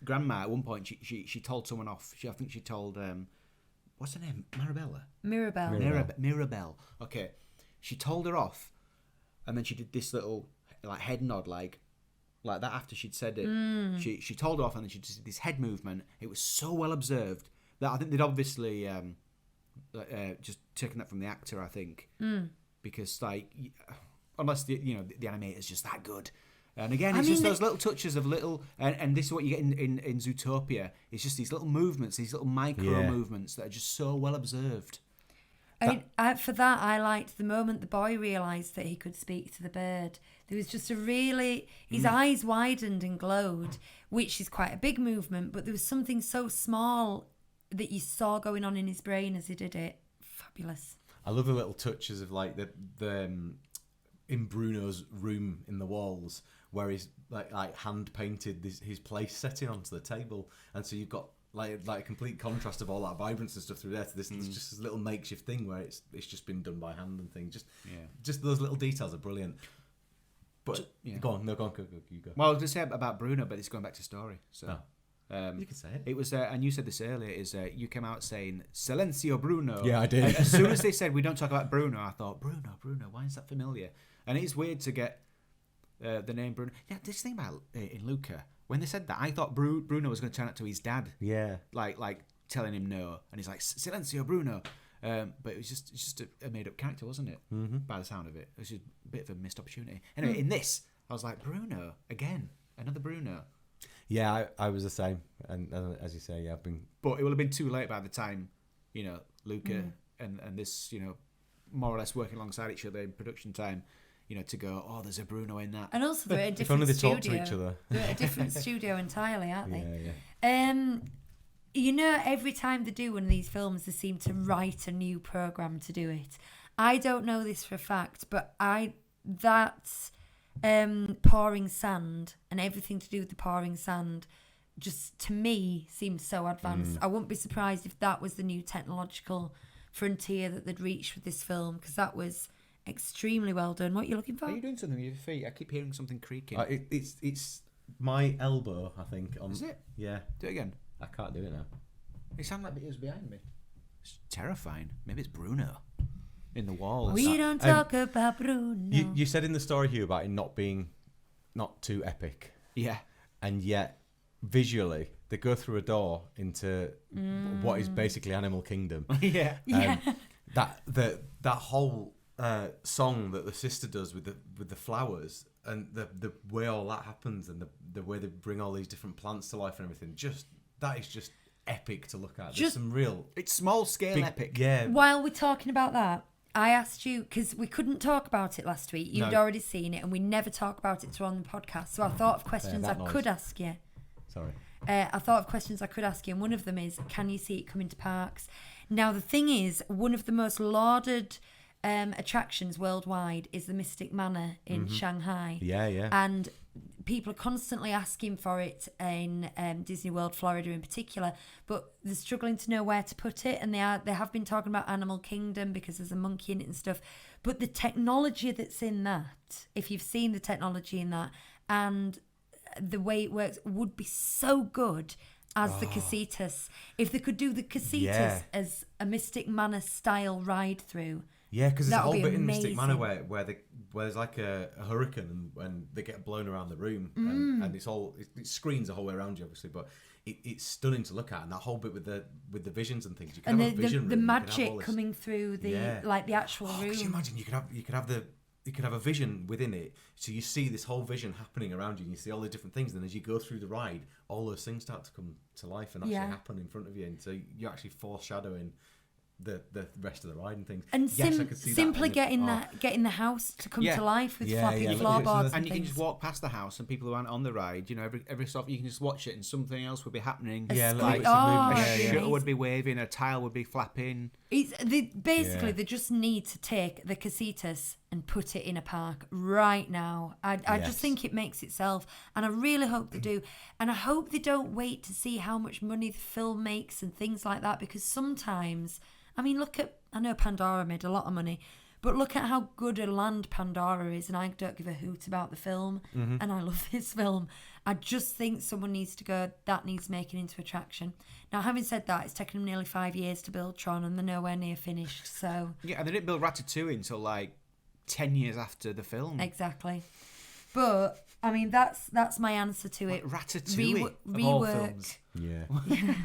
Grandma at one point she told someone off. I think she told what's her name? Mirabelle. Okay, she told her off, and then she did this little like head nod, like that after she'd said it. She told her off, and then she just did this head movement. It was so well observed that I think they'd obviously just taken that from the actor. I think because like unless the animator's just that good. And again, it's just those little touches of little, and this is what you get in Zootopia. It's just these little movements, these little micro movements that are just so well observed. For that, I liked the moment the boy realised that he could speak to the bird. There was just his eyes widened and glowed, which is quite a big movement, but there was something so small that you saw going on in his brain as he did it. Fabulous. I love the little touches of like the in Bruno's room in the walls, where he's like hand painted his place setting onto the table, and so you've got like a complete contrast of all that vibrance and stuff through there to this just this little makeshift thing where it's just been done by hand and things. Just those little details are brilliant. But go on, you go. Well, I was going to say about Bruno, but it's going back to story. So you can say it. It was, and you said this earlier. You came out saying "Silencio, Bruno." Yeah, I did. And as soon as they said we don't talk about Bruno, I thought Bruno. Why is that familiar? And it's weird to get the name Bruno. Yeah, this thing about in Luca, when they said that, I thought Bruno was going to turn out to his dad. Yeah. Like telling him no, and he's like "Silencio, Bruno." But it was just a made up character, wasn't it? Mm-hmm. By the sound of it, it was just a bit of a missed opportunity. Anyway, in this, I was like Bruno again, another Bruno. Yeah, I was the same, and as you say, I've been. But it will have been too late by the time, Luca and this, more or less working alongside each other in production time, to go, oh, there's a Bruno in that. And also they're at a if only different they studio. talk to each other. They're at a different studio entirely, aren't they? Yeah. Every time they do one of these films, they seem to write a new program to do it. I don't know this for a fact, but pouring sand and everything to do with the pouring sand just to me seems so advanced. I wouldn't be surprised if that was the new technological frontier that they'd reached with this film, because that was extremely well done. What are you looking for? Are you doing something with your feet? I keep hearing something creaking. It's my elbow, I think. Is it? Yeah. Do it again. I can't do it now. It sounded like it was behind me. It's terrifying. Maybe it's Bruno in the walls. We don't talk about Bruno. You said in the story, Hugh, about it not too epic. Yeah. And yet, visually, they go through a door into what is basically Animal Kingdom. Yeah. That whole song that the sister does with the flowers, and the way all that happens, and the way they bring all these different plants to life and everything, that is just epic to look at. There's some real... It's small scale epic. Yeah. While we're talking about that, I asked you, because we couldn't talk about it last week. You'd already seen it, and we never talk about it on the podcast. So I thought of questions I could ask you. Sorry. I thought of questions I could ask you, and one of them is, can you see it coming to parks? Now, the thing is, one of the most lauded attractions worldwide is the Mystic Manor in Shanghai. Yeah. And people are constantly asking for it in Disney World, Florida in particular, but they're struggling to know where to put it. And they have been talking about Animal Kingdom because there's a monkey in it and stuff. But the technology that's in that, if you've seen the technology in that, and the way it works, would be so good as the Casitas. If they could do the Casitas as a Mystic Manor style ride through. Yeah, because there's a whole be bit in Mystic Manor amazing. where there's like a hurricane and they get blown around the room and it screens the whole way around you, obviously, but it's stunning to look at, and that whole bit with the visions and things. You can And have a vision the room, magic coming through the actual room. Could you imagine you could have a vision within it, so you see this whole vision happening around you, and you see all the different things. And then as you go through the ride, all those things start to come to life and actually happen in front of you, and so you're actually foreshadowing the rest of the ride and things. And yes, I could see simply that. getting the house to come to life with flapping yeah. floorboards And you can things. just walk past the house, and people who aren't on the ride, every so often you can just watch it, and something else would be happening. A little squid- bits of movement. oh, A yeah. shutter would be waving, a tile would be flapping. They just need to take the Casitas and put it in a park right now. I just think it makes itself, and I really hope they do. And I hope they don't wait to see how much money the film makes and things like that, because sometimes, I mean, I know Pandora made a lot of money, but look at how good a land Pandora is, and I don't give a hoot about the film, and I love this film. I just think someone needs to go, that needs making into attraction. Now, having said that, it's taken them nearly 5 years to build Tron, and they're nowhere near finished, so... Yeah, and they didn't build Ratatouille until 10 years after the film. Exactly. But, I mean, that's my answer to it. Ratatouille, of all films. Yeah.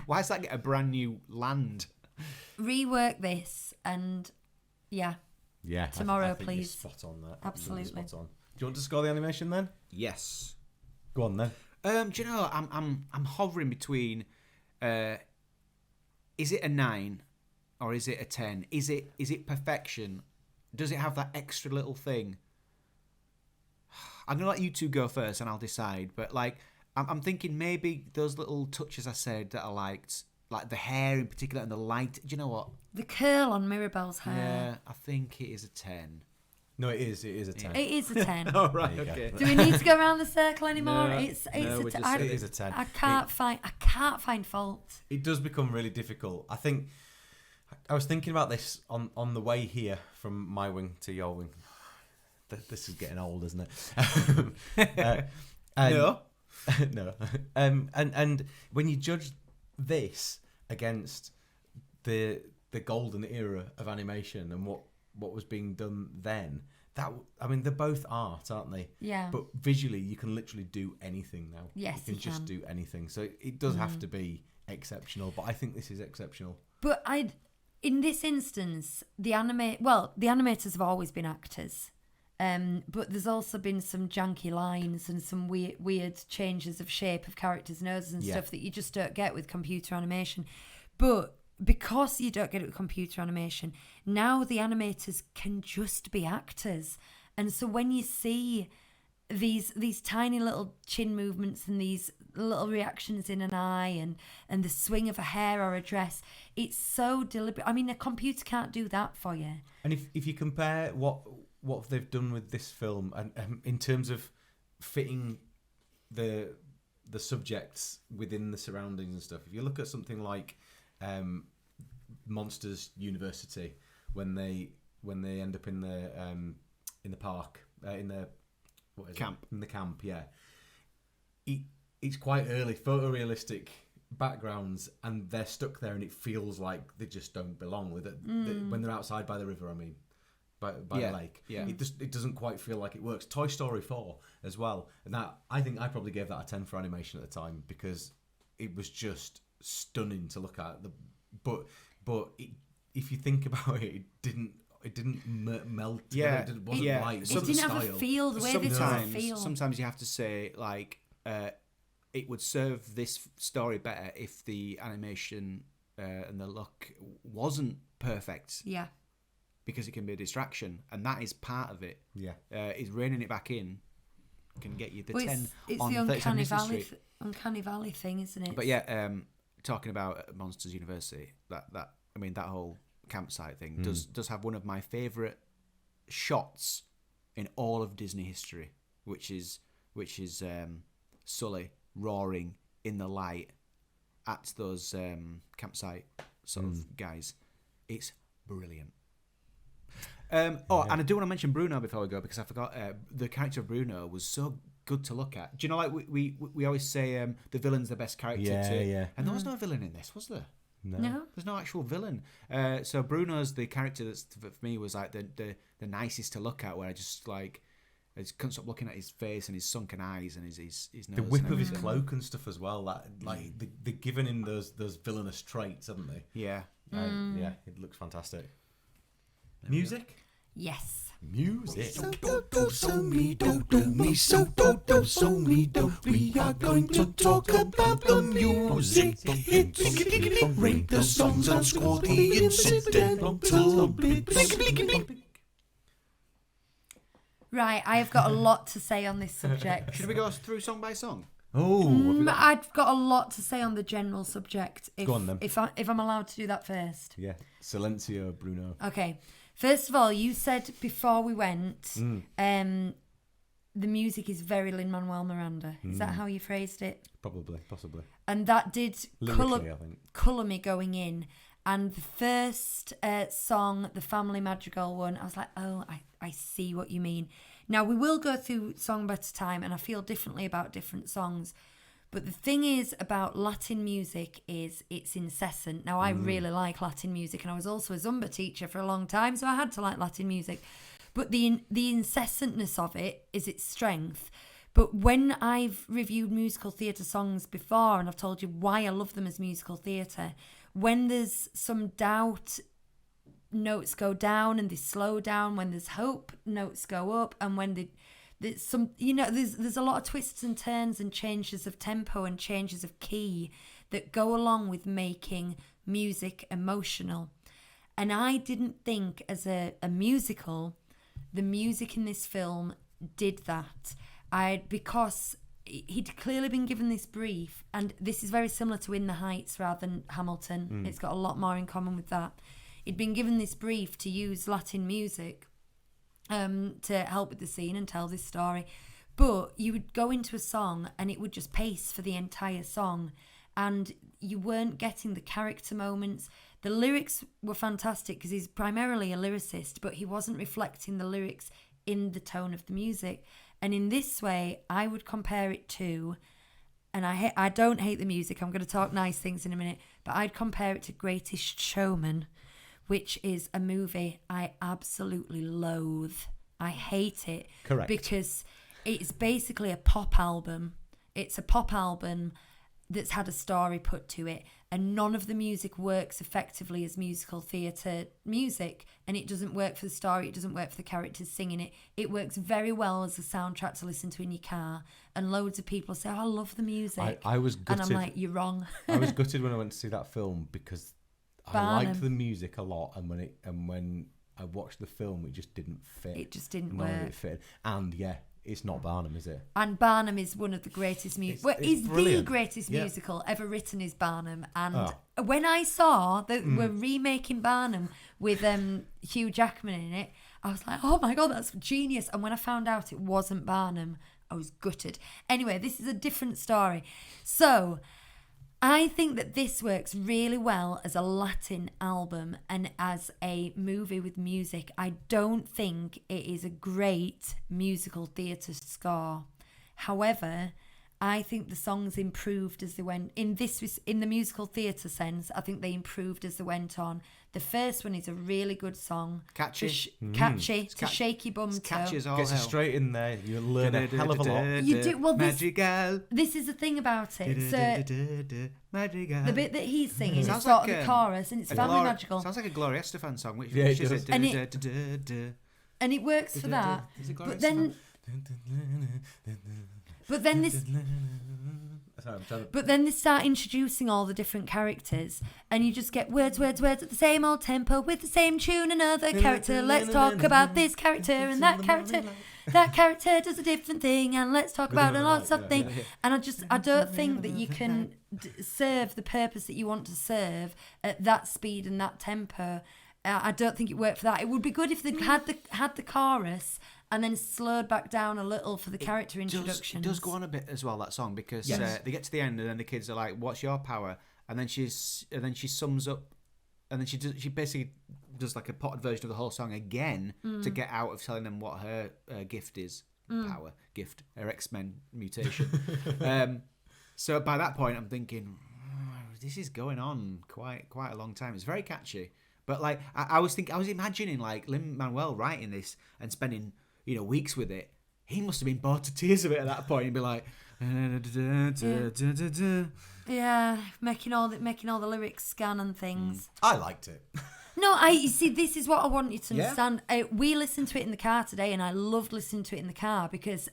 Why does that get a brand new land? Rework this, and yeah. Yeah. Tomorrow, I think please. You're spot on that. Absolutely. Spot on. Do you want to score the animation then? Yes. Go on then. Do you know, I'm hovering between, is it a 9 or is it a 10? Is it perfection? Does it have that extra little thing? I'm gonna let you two go first, and I'll decide. But I'm thinking maybe those little touches I said that I liked, like the hair in particular and the light. Do you know what? The curl on Mirabelle's hair. Yeah, I think it is a 10. No, it is a 10. It is a 10. All right, okay. Do we need to go around the circle anymore? No, It's no, a we're 10. just- It is a 10. I can't find fault. It does become really difficult. I think I was thinking about this on the way here from my wing to your wing. This is getting old, isn't it? No. No. And when you judge this against the golden era of animation and what was being done then, they're both art, aren't they? Yeah. But visually, you can literally do anything now. Yes, you you can just can. do anything. So it does have to be exceptional. But I think this is exceptional. But in this instance, the animators have always been actors. But there's also been some janky lines and some weird changes of shape of characters' noses and stuff that you just don't get with computer animation. But because you don't get it with computer animation, now the animators can just be actors. And so when you see these tiny little chin movements and these little reactions in an eye and the swing of a hair or a dress, it's so deliberate. I mean, a computer can't do that for you. And if you compare what they've done with this film and in terms of fitting the subjects within the surroundings and stuff, if you look at something like Monsters University, when they end up in the park in the Camp. in the camp, it's quite early photorealistic backgrounds, and they're stuck there, and it feels like they just don't belong with it when they're outside by the river. I mean, by the lake. Yeah. It doesn't quite feel like it works. Toy Story 4 as well. And that, I think I probably gave that a 10 for animation at the time, because it was just stunning to look at. But if you think about it, it didn't melt. Yeah, It wasn't yeah. right. It didn't have a feel the way this doesn't feel. Sometimes you have to say, it would serve this story better if the animation and the look wasn't perfect. Yeah. Because it can be a distraction, and that is part of it. Yeah. Is reining it back in can get you the Well, 10 it's on the 37 Disney Street. Uncanny Valley thing, isn't it? But yeah, talking about Monsters University, that I mean, that whole campsite thing does have one of my favourite shots in all of Disney history, which is Sully roaring in the light at those campsite sort of guys. It's brilliant. And I do want to mention Bruno before we go, because I forgot. The character of Bruno was so good to look at. Do you know, like we always say the villain's the best character. Yeah. And there was no villain in this, was there? No. There's no actual villain. So Bruno's the character that's, for me, was like the nicest to look at, where I just couldn't stop looking at his face and his sunken eyes and his nose. The whip and of his everything. cloak and stuff as well. That they're giving him those villainous traits, haven't they? Yeah. Yeah, it looks fantastic. Music? Yes. Music. We are going to talk about the music. Rate the songs and score the incidental bits. Right, I have got a lot to say on this subject. Should we go through song by song? I've got a lot to say on the general subject. Go on, then. If I'm allowed to do that first. Yeah. Silencio, Bruno. Okay. First of all, you said before we went, the music is very Lin-Manuel Miranda. Is that how you phrased it? Probably, possibly. And that did Lyrically, I think. colour me going in. And the first song, the Family Madrigal one, I was like, oh, I see what you mean. Now, we will go through song by time, and I feel differently about different songs. But the thing is about Latin music is it's incessant. Now, I really like Latin music, and I was also a Zumba teacher for a long time, so I had to like Latin music. But the incessantness of it is its strength. But when I've reviewed musical theatre songs before, and I've told you why I love them as musical theatre, when there's some doubt, notes go down and they slow down. When there's hope, notes go up. And when there's some, there's a lot of twists and turns and changes of tempo and changes of key that go along with making music emotional. And I didn't think as a musical, the music in this film did that. Because he'd clearly been given this brief, and this is very similar to In the Heights rather than Hamilton. It's got a lot more in common with that. He'd been given this brief to use Latin music to help with the scene and tell this story. But you would go into a song and it would just pace for the entire song, and you weren't getting the character moments. The lyrics were fantastic because he's primarily a lyricist, but he wasn't reflecting the lyrics in the tone of the music. And in this way, I would compare it to, and I don't hate the music, I'm going to talk nice things in a minute, but I'd compare it to Greatest Showman, which is a movie I absolutely loathe. I hate it. Correct. Because it's basically a pop album. It's a pop album that's had a story put to it, and none of the music works effectively as musical theatre music, and it doesn't work for the story, it doesn't work for the characters singing it. It works very well as a soundtrack to listen to in your car, and loads of people say, I love the music. I was gutted. And I'm like, you're wrong. I was gutted when I went to see that film because I Barnum. liked the music a lot, and when I watched the film, it just didn't fit. It just didn't None of work. it fit. And yeah, it's not Barnum, is it? And Barnum is one of the greatest musicals. It's Is the brilliant. greatest Yeah. musical ever written is Barnum. And Oh. when I saw that we're remaking Barnum with Hugh Jackman in it, I was like, oh my God, that's genius. And when I found out it wasn't Barnum, I was gutted. Anyway, this is a different story. So I think that this works really well as a Latin album and as a movie with music. I don't think it is a great musical theatre score. However, I think the songs improved as they went. In the musical theatre sense, I think they improved as they went on. The first one is a really good song. Catchy. Catchy. It's a shaky bum toe. Catchy as all Gets you hell. straight in there. You learn a hell of a lot. You do- well, this- Madrigal. This is the thing about it. So Madrigal. the bit that he's singing is Sounds sort like, of the chorus, and it's a Family Gloria- Magical. Sounds like a Gloria Estefan song. Which Yeah, it is does. And And it works for Da-da-da. that. Is it Gloria But then this... Sorry, I'm trying to... But then they start introducing all the different characters, and you just get words at the same old tempo with the same tune. Another character. Let's talk about this character and that character. That character does a different thing, and let's talk about a lot of something. And I don't think that you can serve the purpose that you want to serve at that speed and that tempo. I don't think it worked for that. It would be good if they had the chorus and then slowed back down a little for the character introductions. It does go on a bit as well, that song, because they get to the end and then the kids are like, "What's your power?" And then she sums up, and then she basically does like a potted version of the whole song again to get out of telling them what her gift is, power gift, her X-Men mutation. So by that point, I'm thinking, this is going on quite a long time. It's very catchy, but like I was imagining like Lin-Manuel writing this and spending weeks with it. He must have been bored to tears of it at that point. He'd be like, yeah, making all the lyrics scan and things. I liked it. No, you see, this is what I want you to understand. We listened to it in the car today, and I loved listening to it in the car because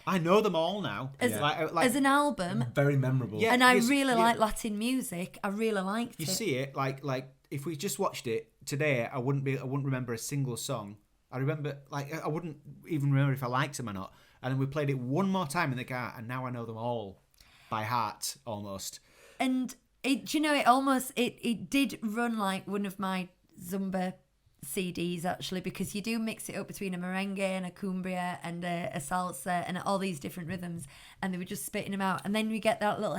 I know them all now. As an album, very memorable. Yeah, and I really like Latin music. I really liked it. You see it like if we just watched it today, I wouldn't remember a single song. I remember I wouldn't even remember if I liked them or not. And then we played it one more time in the car, and now I know them all by heart almost. And it did run like one of my Zumba CDs actually, because you do mix it up between a merengue and a cumbia and a salsa and all these different rhythms, and they were just spitting them out, and then we get that little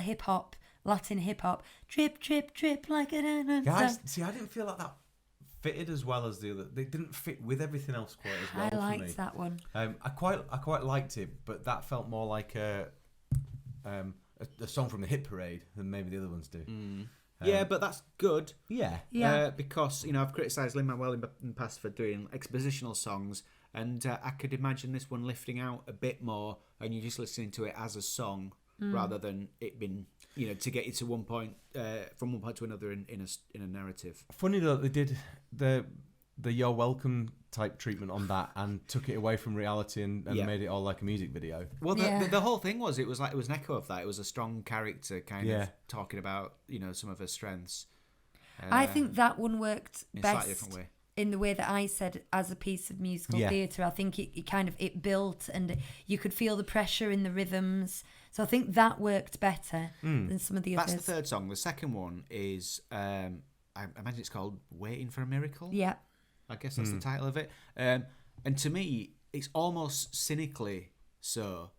Latin hip hop, trip trip trip like it. Guys, see, I didn't feel like that fitted as well as the other. They didn't fit with everything else quite as well. I liked for me. that one. I quite liked it, but that felt more like a song from the Hit Parade than maybe the other ones do. Yeah, but that's good. Yeah. Because I've criticised Lin-Manuel in the past for doing expositional songs, and I could imagine this one lifting out a bit more, and you're just listening to it as a song rather than it being to get you to one point from one point to another in a narrative. Funny though, they did the You're Welcome type treatment on that and took it away from reality and made it all like a music video. Well, the whole thing was it was an echo of that. It was a strong character kind of talking about some of her strengths. I think that one worked in a best slightly different way. In the way that I said, as a piece of musical theatre. I think it built, and you could feel the pressure in the rhythms. So I think that worked better than some of the others. That's the third song. The second one is, I imagine it's called Waiting for a Miracle. Yeah. I guess that's the title of it. And to me, it's almost cynically so.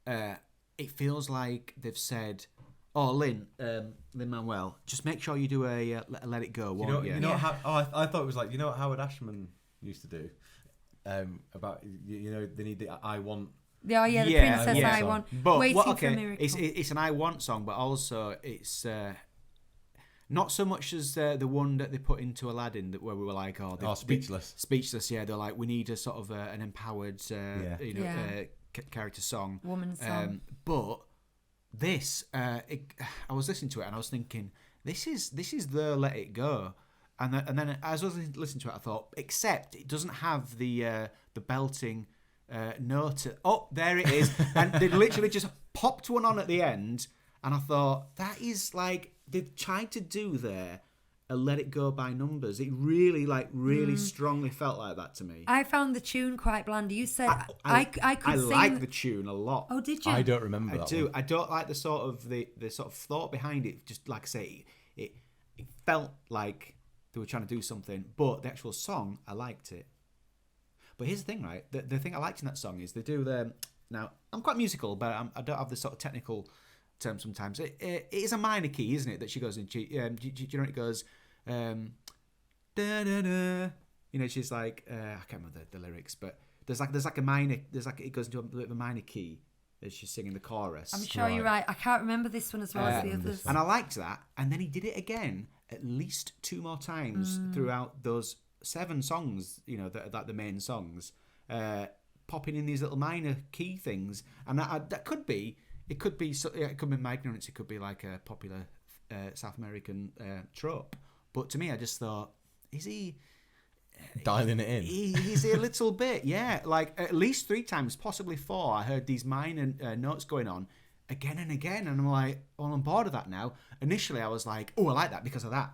It feels like they've said, "Oh, Lin-Manuel, just make sure you do a Let It Go, won't you?" I thought it was like, what Howard Ashman used to do? About they need the I Want. The Princess I Want. But Waiting for a Miracle. It's an I Want song, but also it's not so much as the one that they put into Aladdin where we were like, Speechless. Speechless, yeah. They're like, we need a sort of an empowered, character song, woman song. But this, I was listening to it and I was thinking, this is the Let It Go, and then as I was listening to it, I thought, except it doesn't have the belting note. Oh, there it is, and they literally just popped one on at the end, and I thought that is like they've tried to do there a Let It Go by numbers. It really strongly felt like that to me. I found the tune quite bland. You said I could I sing. like the tune a lot. Oh, did you? I don't remember that. I do. One. I don't like the sort of thought behind it. Just like I say, it felt like they were trying to do something, but the actual song, I liked it. But here's the thing, right? The thing I liked in that song is they do the. Now I'm quite musical, but I don't have the sort of technical term sometimes. It is a minor key, isn't it? That she goes into. Do you know it goes. Da, da, da. She's like I can't remember the lyrics, but there's like a minor. It goes into a bit of a minor key as she's singing the chorus. I'm sure you're right. I can't remember this one as well as the others. And I liked that. And then he did it again at least 2 more times throughout those 7 songs. That the main songs, popping in these little minor key things, and that could be. It could be my ignorance. It could be like a popular South American trope. But to me, I just thought, is he dialing it in? He's a little bit, yeah. Like at least 3 times, possibly 4. I heard these minor notes going on, again and again, and I'm like, well, I'm bored of that now. Initially, I was like, oh, I like that because of that,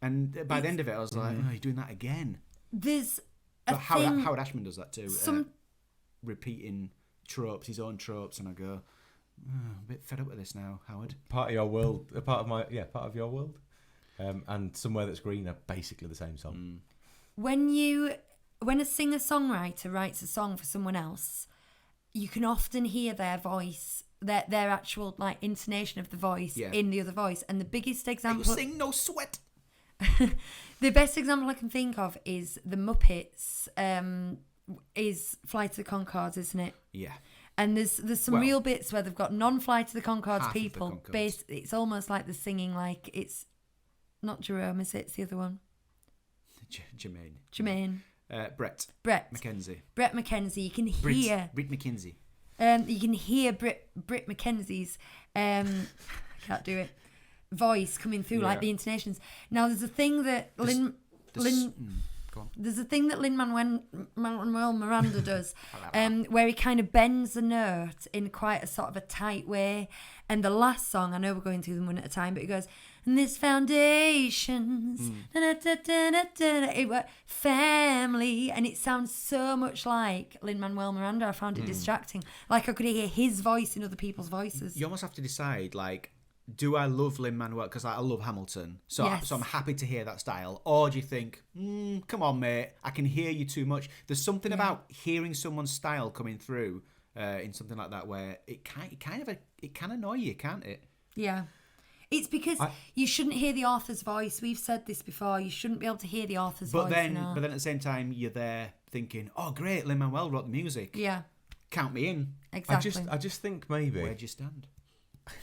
and by the end of it, I was like, oh, you're doing that again. There's a But thing. Howard Ashman does that too, repeating tropes, his own tropes, and I go, I'm a bit fed up with this now, Howard. Part of your world, part of your world, and Somewhere That's Green are basically the same song. When a singer-songwriter writes a song for someone else, you can often hear their voice, their actual like intonation of the voice in the other voice. And the biggest example, You sing no sweat. the best example I can think of is the Muppets. Is Flight of the Conchords, isn't it? Yeah. And there's some real bits where they've got non-Flight of the Conchords Half of the people. Conchords. It's almost like they're singing like it's not Jerome, is it? It's the other one. Jermaine. Brett. McKenzie. Brett McKenzie. You can hear. Britt McKenzie. You can hear Britt McKenzie's. Can't do it. Voice coming through, like the intonations. Now there's a thing that there's a thing that Lin-Manuel Miranda does, where he kind of bends the note in quite a sort of a tight way. And the last song, I know we're going through them one at a time, but it goes, and this foundations, family, and it sounds so much like Lin-Manuel Miranda. I found it distracting. Like I could hear his voice in other people's voices. You almost have to decide, like, do I love Lin-Manuel because I love Hamilton, so I'm happy to hear that style, or do you think, come on, mate, I can hear you too much? There's something about hearing someone's style coming through in something like that where it can annoy you, can't it? Yeah. It's because you shouldn't hear the author's voice. We've said this before. You shouldn't be able to hear the author's voice. But then at the same time, you're there thinking, oh, great, Lin-Manuel wrote the music. Yeah. Count me in. Exactly. I just think maybe... Where'd you stand?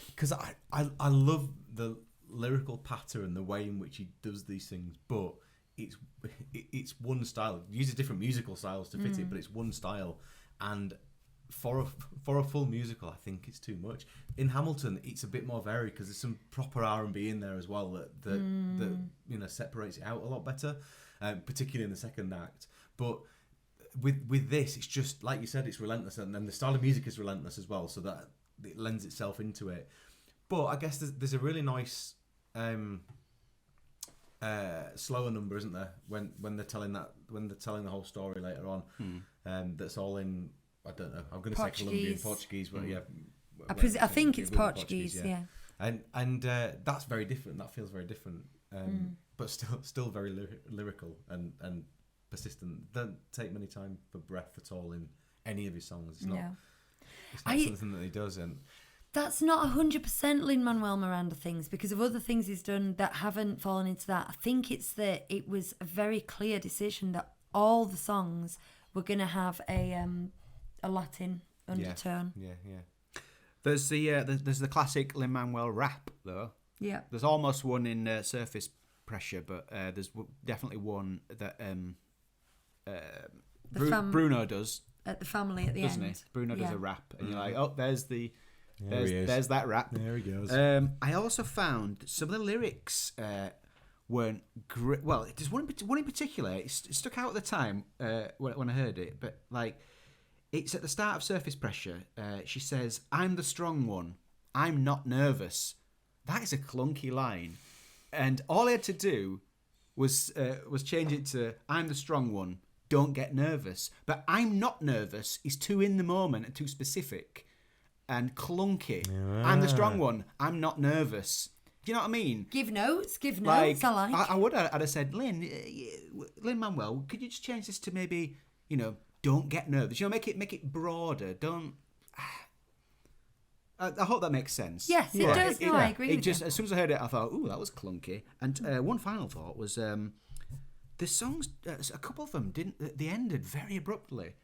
Because I love the lyrical pattern, the way in which he does these things, but it's one style. He uses different musical styles to fit it, but it's one style. And for a full musical, I think it's too much. In Hamilton, it's a bit more varied because there's some proper R&B in there as well that separates it out a lot better, particularly in the second act. But with this, it's just like you said, it's relentless, and then the style of music is relentless as well, so that it lends itself into it. But I guess there's a really nice slower number, isn't there, when they're telling the whole story later on, that's all in, I don't know, I'm going to say Colombian Portuguese, but I think it's Portuguese, yeah. And that's very different. That feels very different, but still very lyrical and persistent. Don't take many time for breath at all in any of his songs. It's not. It's not something that he does, and that's not 100% Lin-Manuel Miranda things, because of other things he's done that haven't fallen into that. I think it's that it was a very clear decision that all the songs were going to have a Latin undertone. Yeah. There's the classic Lin-Manuel rap though. Yeah. There's almost one in Surface Pressure, but there's definitely one that Bruno does. At the family at the doesn't end. He? Bruno does a rap, and you're like, oh, there's that rap. There he goes. I also found some of the lyrics weren't great. Well, there's one in particular. It stuck out at the time when I heard it, but like, it's at the start of Surface Pressure. She says, "I'm the strong one. I'm not nervous." That is a clunky line, and all I had to do was change it to, "I'm the strong one. Don't get nervous." But "I'm not nervous" is too in the moment and too specific and clunky. I'm the strong one. I'm not nervous. Do you know what I mean? Give notes. I like. I would. I'd have said, Lin-Manuel, could you just change this to maybe, don't get nervous. Make it broader. Don't. I hope that makes sense. Yes, it does. No, I agree with you. As soon as I heard it, I thought, ooh, that was clunky. And one final thought was, the songs, a couple of them they ended very abruptly.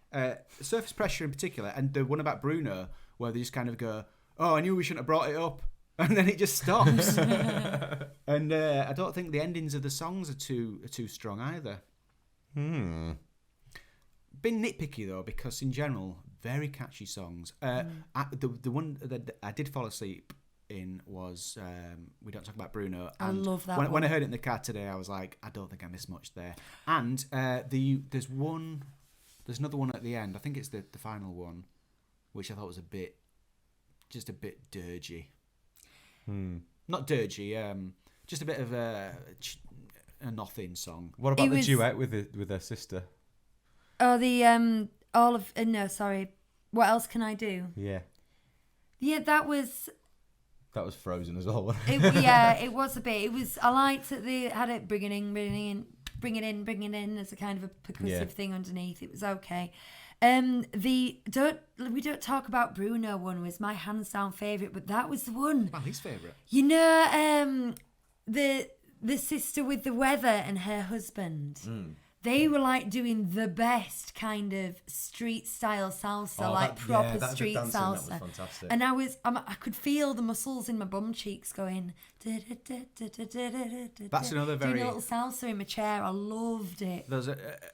Surface Pressure in particular, and the one about Bruno, where they just kind of go, "Oh, I knew we shouldn't have brought it up," and then it just stops. And I don't think the endings of the songs are too strong either. Been nitpicky though, because in general, very catchy songs. The one that I did fall asleep in was We Don't Talk About Bruno. I love that one. When I heard it in the car today, I was like, I don't think I missed much there. And there's another one at the end. I think it's the final one, which I thought was a bit just a bit dirgy. Not dirgy. Just a bit of a nothing song. What about the duet with her sister? Oh, the all of no, sorry. What else can I do? Yeah. Yeah, that was Frozen as well. it was a bit. It was. I liked that they had it bringing it in as a kind of a percussive thing underneath. It was okay. We don't talk about Bruno one was my hands down favourite, but that was the one. My least favourite. You know, the sister with the weather and her husband. They were like doing the best kind of street style salsa, proper street salsa. That was fantastic. And I could feel the muscles in my bum cheeks going. That's another very doing a little salsa in my chair. I loved it. There's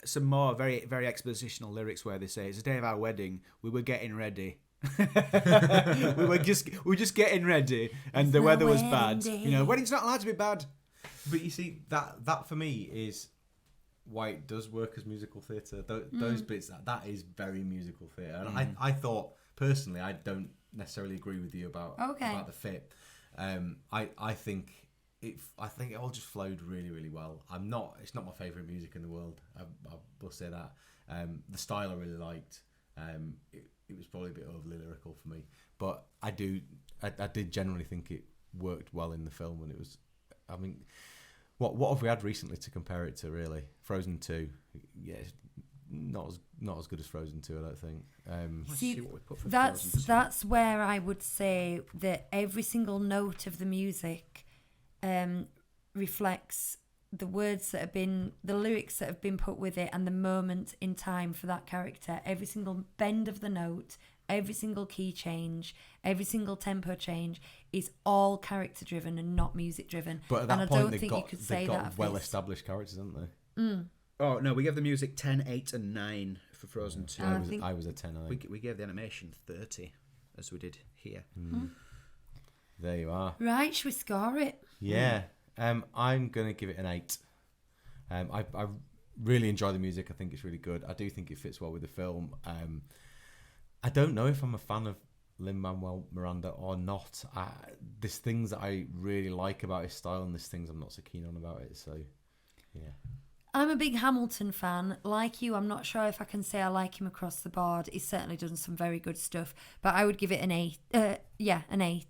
some more very very expositional lyrics where they say it's the day of our wedding. We were getting ready. we were just getting ready, and the weather was bad. Day. You know, wedding's not allowed to be bad. But you see, that for me is why it does work as musical theatre. Those bits, that is very musical theatre. And I thought, personally, I don't necessarily agree with you about the fit. I think it all just flowed really, really well. It's not my favourite music in the world. I will say that. The style I really liked. It was probably a bit overly lyrical for me. But I did generally think it worked well in the film, and it was, I mean, what have we had recently to compare it to? Really, Frozen 2. Yeah, not as good as Frozen 2, I don't think. See, that's where I would say that every single note of the music reflects the words that have been, the lyrics that have been put with it, and the moment in time for that character. Every single bend of the note, every single key change, every single tempo change is all character driven and not music driven. But at that and I point, don't think you could say that of well this. established characters, haven't they? Oh no, we gave the music 10, 8 and 9 for Frozen 2. I was a 10. We gave the animation 30, as we did here. There you are. Right, should we score it? Yeah. I'm going to give it an 8. I really enjoy the music. I think it's really good. I do think it fits well with the film. I don't know if I'm a fan of Lin-Manuel Miranda or not. There's things that I really like about his style, and there's things I'm not so keen on about it. So, yeah. I'm a big Hamilton fan. Like you, I'm not sure if I can say I like him across the board. He's certainly done some very good stuff, but I would give it an 8. An 8.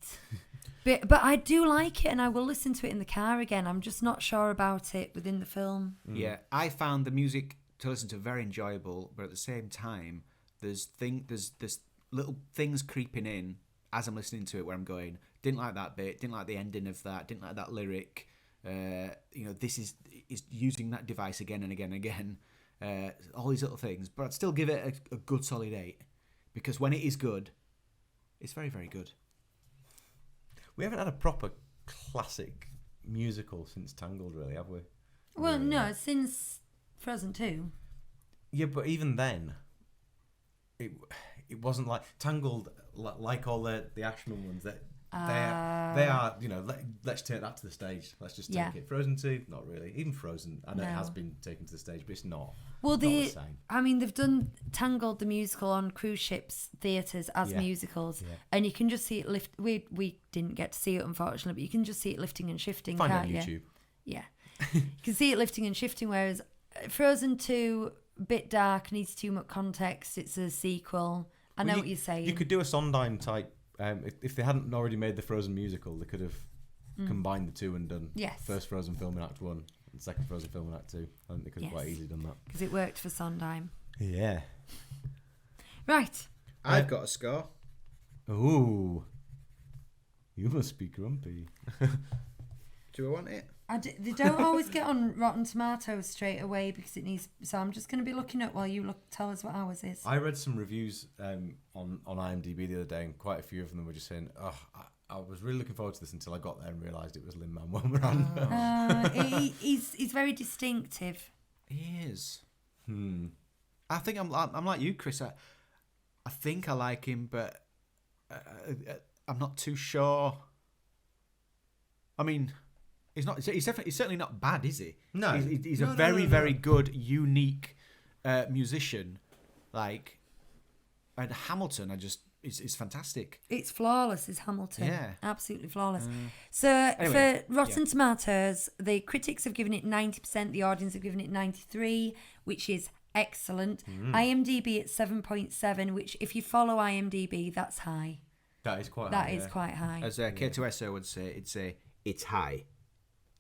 But I do like it, and I will listen to it in the car again. I'm just not sure about it within the film. Yeah, I found the music to listen to very enjoyable, but at the same time, there's little things creeping in as I'm listening to it where I'm going, didn't like that bit, didn't like the ending of that, didn't like that lyric. This is using that device again and again and again. All these little things, but I'd still give it a good solid 8 because when it is good, it's very, very good. We haven't had a proper classic musical since Tangled, really, have we? Well, no, since Frozen 2. Yeah, but even then, it wasn't like Tangled, like all the Ashman ones. That they are, let's take that to the stage. Let's just take it. Frozen 2, not really. Even Frozen, I know it has been taken to the stage, but it's not. Well, not the same. I mean, they've done Tangled the musical on cruise ships theatres as musicals, and you can just see it lift. We didn't get to see it, unfortunately, but you can just see it lifting and shifting. Find it on can't YouTube. Yeah, you can see it lifting and shifting. Whereas Frozen 2, bit dark, needs too much context. It's a sequel. I know what you're saying. You could do a Sondheim type. If they hadn't already made the Frozen musical, they could have combined the two and done first Frozen film in Act 1 and second Frozen film in Act 2. I think they could have quite easily done that. Because it worked for Sondheim. Yeah. Right. I've got a score. Ooh. You must be grumpy. Do we want it? They don't always get on Rotten Tomatoes straight away because it needs. So I'm just going to be looking at while you tell us what ours is. I read some reviews on IMDb the other day, and quite a few of them were just saying, "Oh, I was really looking forward to this until I got there and realised it was Lin-Manuel Miranda." He's very distinctive. He is. I think I'm like you, Chris. I think I like him, but I'm not too sure. I mean. He's certainly not bad, is he? No. He's a very, very good, unique musician. And Hamilton, is fantastic. It's flawless, is Hamilton. Yeah. Absolutely flawless. So anyway, for Rotten Tomatoes, the critics have given it 90%, the audience have given it 93%, which is excellent. IMDb at 7.7, which if you follow IMDb, that's high. That is quite That high. is quite high. As K2SO would say, it's high.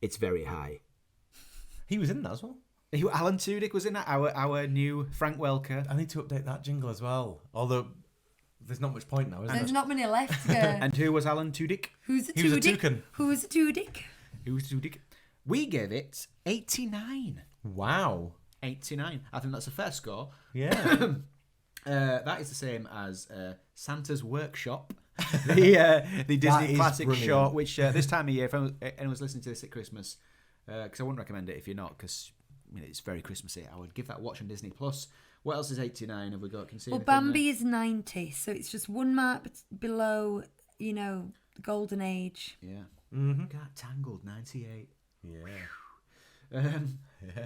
It's very high. He was in that as well. Alan Tudyk was in that, our new Frank Welker. I need to update that jingle as well. Although there's not much point now, is There's there? not many left to go. And who was Alan Tudyk? Who's a He was a Tudyk? toucan. Who's a Tudyk? We gave it 89. Wow. 89. I think that's a fair score. Yeah. That is the same as Santa's Workshop, the Disney is classic brilliant. short, which this time of year, if anyone's listening to this at Christmas, because I wouldn't recommend it if you're not, because it's very Christmassy, I would give that a watch on Disney+. What else is 89? Have we got? Can you see Well, anything there? Bambi is 90, so it's just one mark below, the golden age. Yeah. Mm-hmm. Got Tangled, 98. Yeah. Yeah.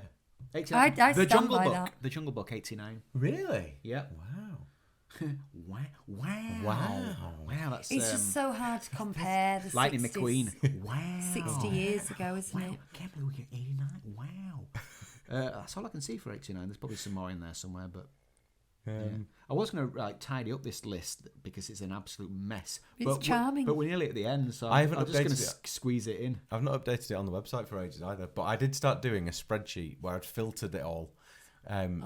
89. I The stand Jungle by Book. that. The Jungle Book, 89. Really? Yeah. Wow. Wow. That's It's just so hard to compare the Lightning 60s. McQueen. Wow. 60 years ago, isn't Wow. it? I can't believe we get 89. Wow. That's all I can see for 89. There's probably some more in there somewhere, but yeah. I was going to tidy up this list because it's an absolute mess. It's charming. But we're nearly at the end, so I haven't I'm just going to updated it. squeeze it in. I've not updated it on the website for ages either, but I did start doing a spreadsheet where I'd filtered it all,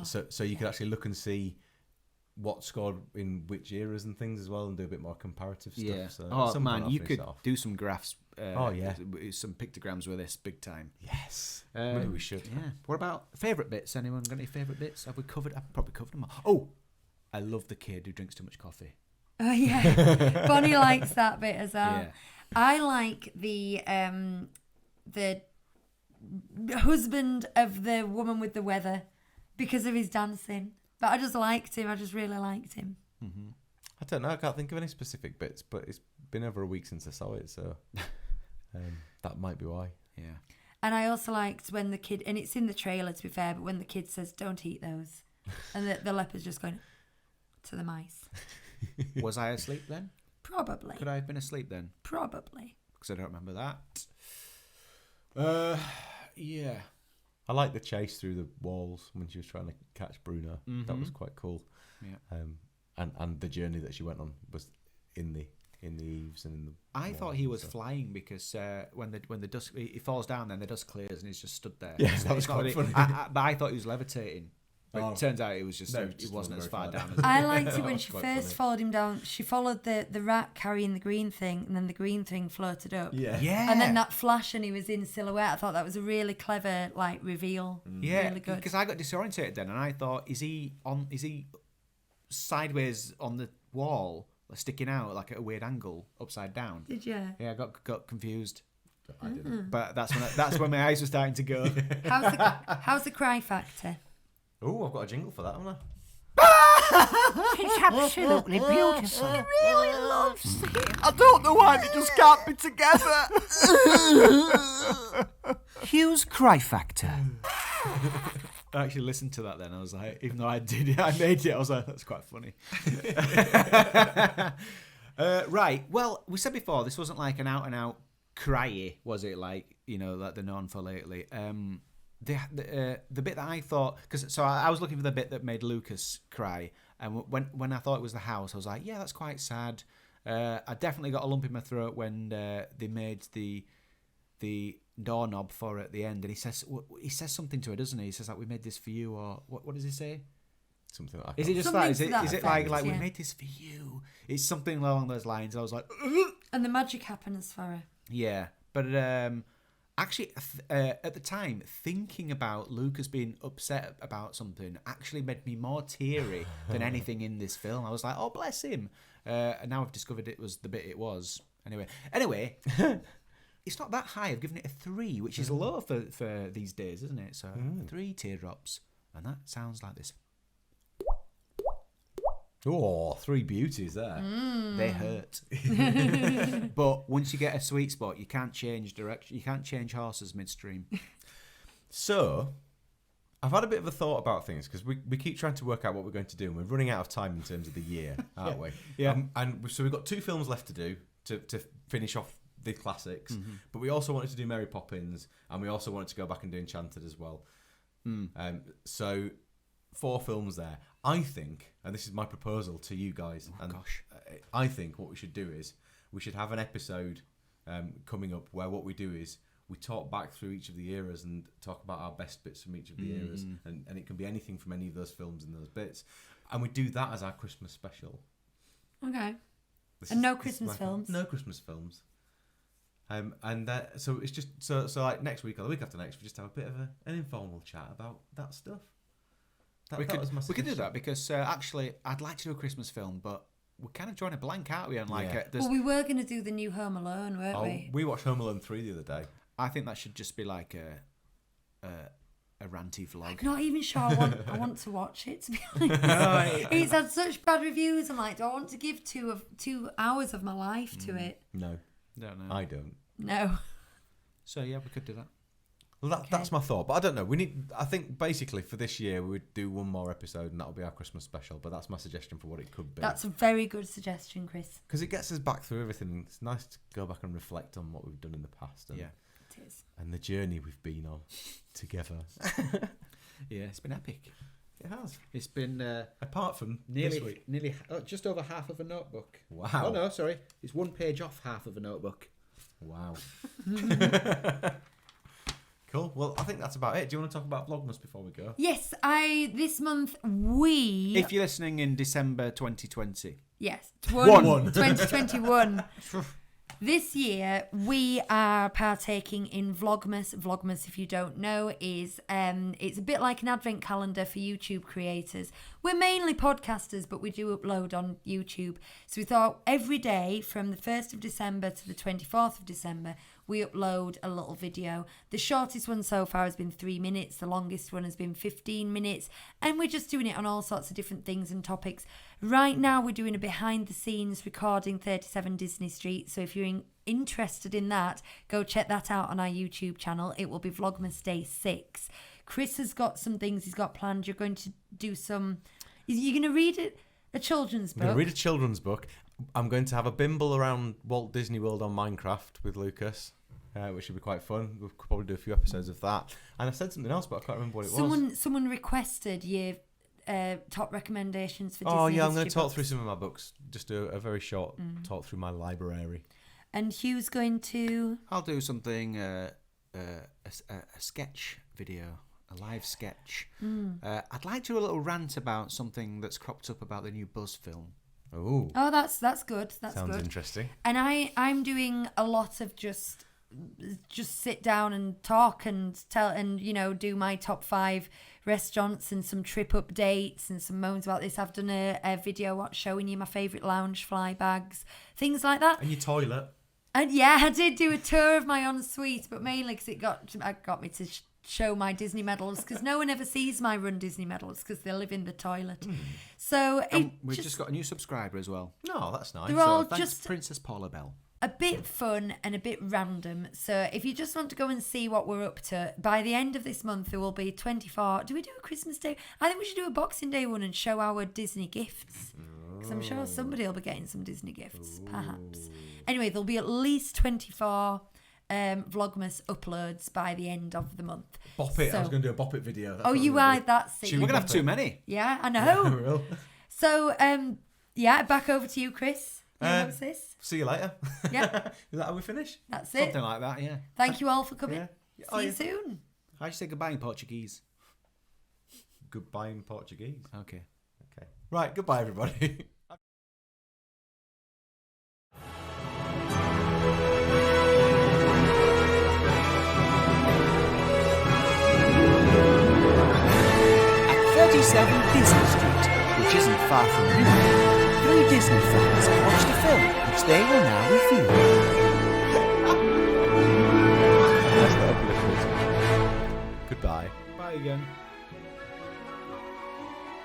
so you could actually look and see what scored in which eras and things as well, and do a bit more comparative stuff. Yeah. So Oh at some man, point I'll you finish could it off. do some graphs. Oh, yeah. Some pictograms with this big time. Yes. Maybe we should. Yeah. What about favourite bits? Anyone got any favourite bits? Have we covered? I've probably covered them all. Oh, I love the kid who drinks too much coffee. Oh, yeah. Bonnie likes that bit as well. Yeah. I like the husband of the woman with the weather because of his dancing. But I just liked him. I just really liked him. Mm-hmm. I don't know. I can't think of any specific bits, but it's been over a week since I saw it, so that might be why. Yeah. And I also liked when the kid, and it's in the trailer to be fair, but when the kid says, "Don't eat those," and the leopard's just going to the mice. Was I asleep then? Probably. Could I have been asleep then? Probably. Because I don't remember that. Yeah. I like the chase through the walls when she was trying to catch Bruno. That was quite cool. Yeah. And the journey that she went on was in the eaves and in the. I thought he was flying because when the dust he falls down, then the dust clears and he's just stood there. Yeah, So that was it's not quite really- funny. But I thought he was levitating. But Oh. it turns out it was just No, it just wasn't as wasn't far very down. far As I liked it That when was she quite first funny. followed him down. She followed the rat carrying the green thing, and then the green thing floated up. Yeah. Yeah. And then that flash, and he was in silhouette. I thought that was a really clever reveal. Yeah, Really good. because I got disorientated then, and I thought, is he sideways on the wall, sticking out like at a weird angle, upside down? Did you? Yeah, I got confused, I didn't. but that's when my eyes were starting to go. How's the cry factor? Oh, I've got a jingle for that, haven't I? It's absolutely beautiful. Really loves it. I don't know why they just can't be together. Hugh's cry factor. I actually listened to that then. I was like, even though I made it, I was like, that's quite funny. Right. Well, we said before, this wasn't like an out-and-out cryy, was it? Like, like they're known for lately. The bit that I thought, because I was looking for the bit that made Lucas cry, and when I thought it was the house, I was like, yeah, that's quite sad. I definitely got a lump in my throat when they made the doorknob for her at the end, and he says something to her, doesn't he? He says like, "We made this for you," or what does he say? Something like Is it just Something that? Is to it that is it effect, like we yeah. made this for you? It's something along those lines. I was like, And the magic happens for her. yeah, but actually, at the time, thinking about Lucas being upset about something actually made me more teary than anything in this film. I was like, oh, bless him. And now I've discovered it was the bit it was. Anyway, it's not that high. I've given it a 3, which is low for these days, isn't it? So 3 teardrops. And that sounds like this. Oh, 3 beauties there. They hurt. But once you get a sweet spot, you can't change direction. You can't change horses midstream. So, I've had a bit of a thought about things because we keep trying to work out what we're going to do, and we're running out of time in terms of the year, aren't we? Yeah. So we've got 2 films left to do to finish off the classics, but we also wanted to do Mary Poppins, and we also wanted to go back and do Enchanted as well. So 4 films there. I think, and this is my proposal to you guys, I think what we should do is we should have an episode coming up where what we do is we talk back through each of the eras and talk about our best bits from each of the eras, and it can be anything from any of those films and those bits, and we do that as our Christmas special. Okay. And no Christmas films. No Christmas films. So it's just so like next week or the week after next, we just have a bit of an informal chat about that stuff. We could do that because actually I'd like to do a Christmas film, but we're kind of drawing a blank, aren't we? And well, we were going to do the new Home Alone, weren't we? We watched Home Alone 3 the other day. I think that should just be like a ranty vlog. I'm not even sure I want to watch it, to be honest. It's had such bad reviews. I'm like, do I want to give 2 hours of my life to it? No. Don't know. I don't. No. So yeah, we could do that. Well, that's my thought, but I don't know. I think basically for this year we would do 1 more episode, and that'll be our Christmas special. But that's my suggestion for what it could be. That's a very good suggestion, Chris. Because it gets us back through everything. It's nice to go back and reflect on what we've done in the past. And, it is. And the journey we've been on together. Yeah, it's been epic. It has. It's been apart from this week. nearly just over half of a notebook. Wow. Oh no, sorry, it's 1 page off half of a notebook. Wow. Cool. Well, I think that's about it. Do you want to talk about Vlogmas before we go? Yes, this month we... If you're listening in December 2020. Yes. 2021. This year we are partaking in Vlogmas. Vlogmas, if you don't know, is it's a bit like an advent calendar for YouTube creators. We're mainly podcasters, but we do upload on YouTube. So we thought every day from the 1st of December to the 24th of December, we upload a little video. The shortest one so far has been 3 minutes. The longest one has been 15 minutes. And we're just doing it on all sorts of different things and topics. Right now we're doing a behind the scenes recording 37 Disney Street. So if you're interested in that, go check that out on our YouTube channel. It will be Vlogmas Day 6. Chris has got some things he's got planned. You're going to do some... You're going to read a children's book. I'm going to read a children's book. I'm going to have a bimble around Walt Disney World on Minecraft with Lucas. Which should be quite fun. We'll probably do a few episodes of that. And I said something else, but I can't remember what it was. Someone requested your top recommendations for Disney. Oh yeah, I'm going to talk through some of my books. Just do a very short talk through my library. And Hugh's going to... I'll do something, a sketch video, a live sketch. I'd like to do a little rant about something that's cropped up about the new Buzz film. Oh, that's good. Sounds interesting. And I'm doing a lot of just sit down and talk and tell and do my top 5 restaurants and some trip updates and some moments about this. I've done a video showing you my favourite lounge fly bags, things like that. And your toilet. And yeah, I did do a tour of my ensuite, but mainly because it got me to show my Disney medals, because no one ever sees my Run Disney medals because they live in the toilet. So we've just got a new subscriber as well. No, that's nice. They're all thanks, just Princess Paula Bell. A bit fun and a bit random. So if you just want to go and see what we're up to, by the end of this month there will be 24. Do we do a Christmas Day? I think we should do a Boxing Day one and show our Disney gifts, because I'm sure somebody will be getting some Disney gifts, perhaps. Anyway, there'll be at least 24 Vlogmas uploads by the end of the month. Bop it. I was going to do a Bop it video. That's that's it. We're going to have too many. Yeah, I know. Yeah, we will. So, back over to you, Chris. What's this? See you later. Yeah. Is that how we finish? That's it. Something like that, yeah. Thank you all for coming. Yeah. See you soon. How do you say goodbye in Portuguese? Goodbye in Portuguese. Okay. Right, goodbye everybody. At 37 Disney Street, which isn't far from you, 3 Disney fans have watched a film which they will now review. Goodbye. Bye again.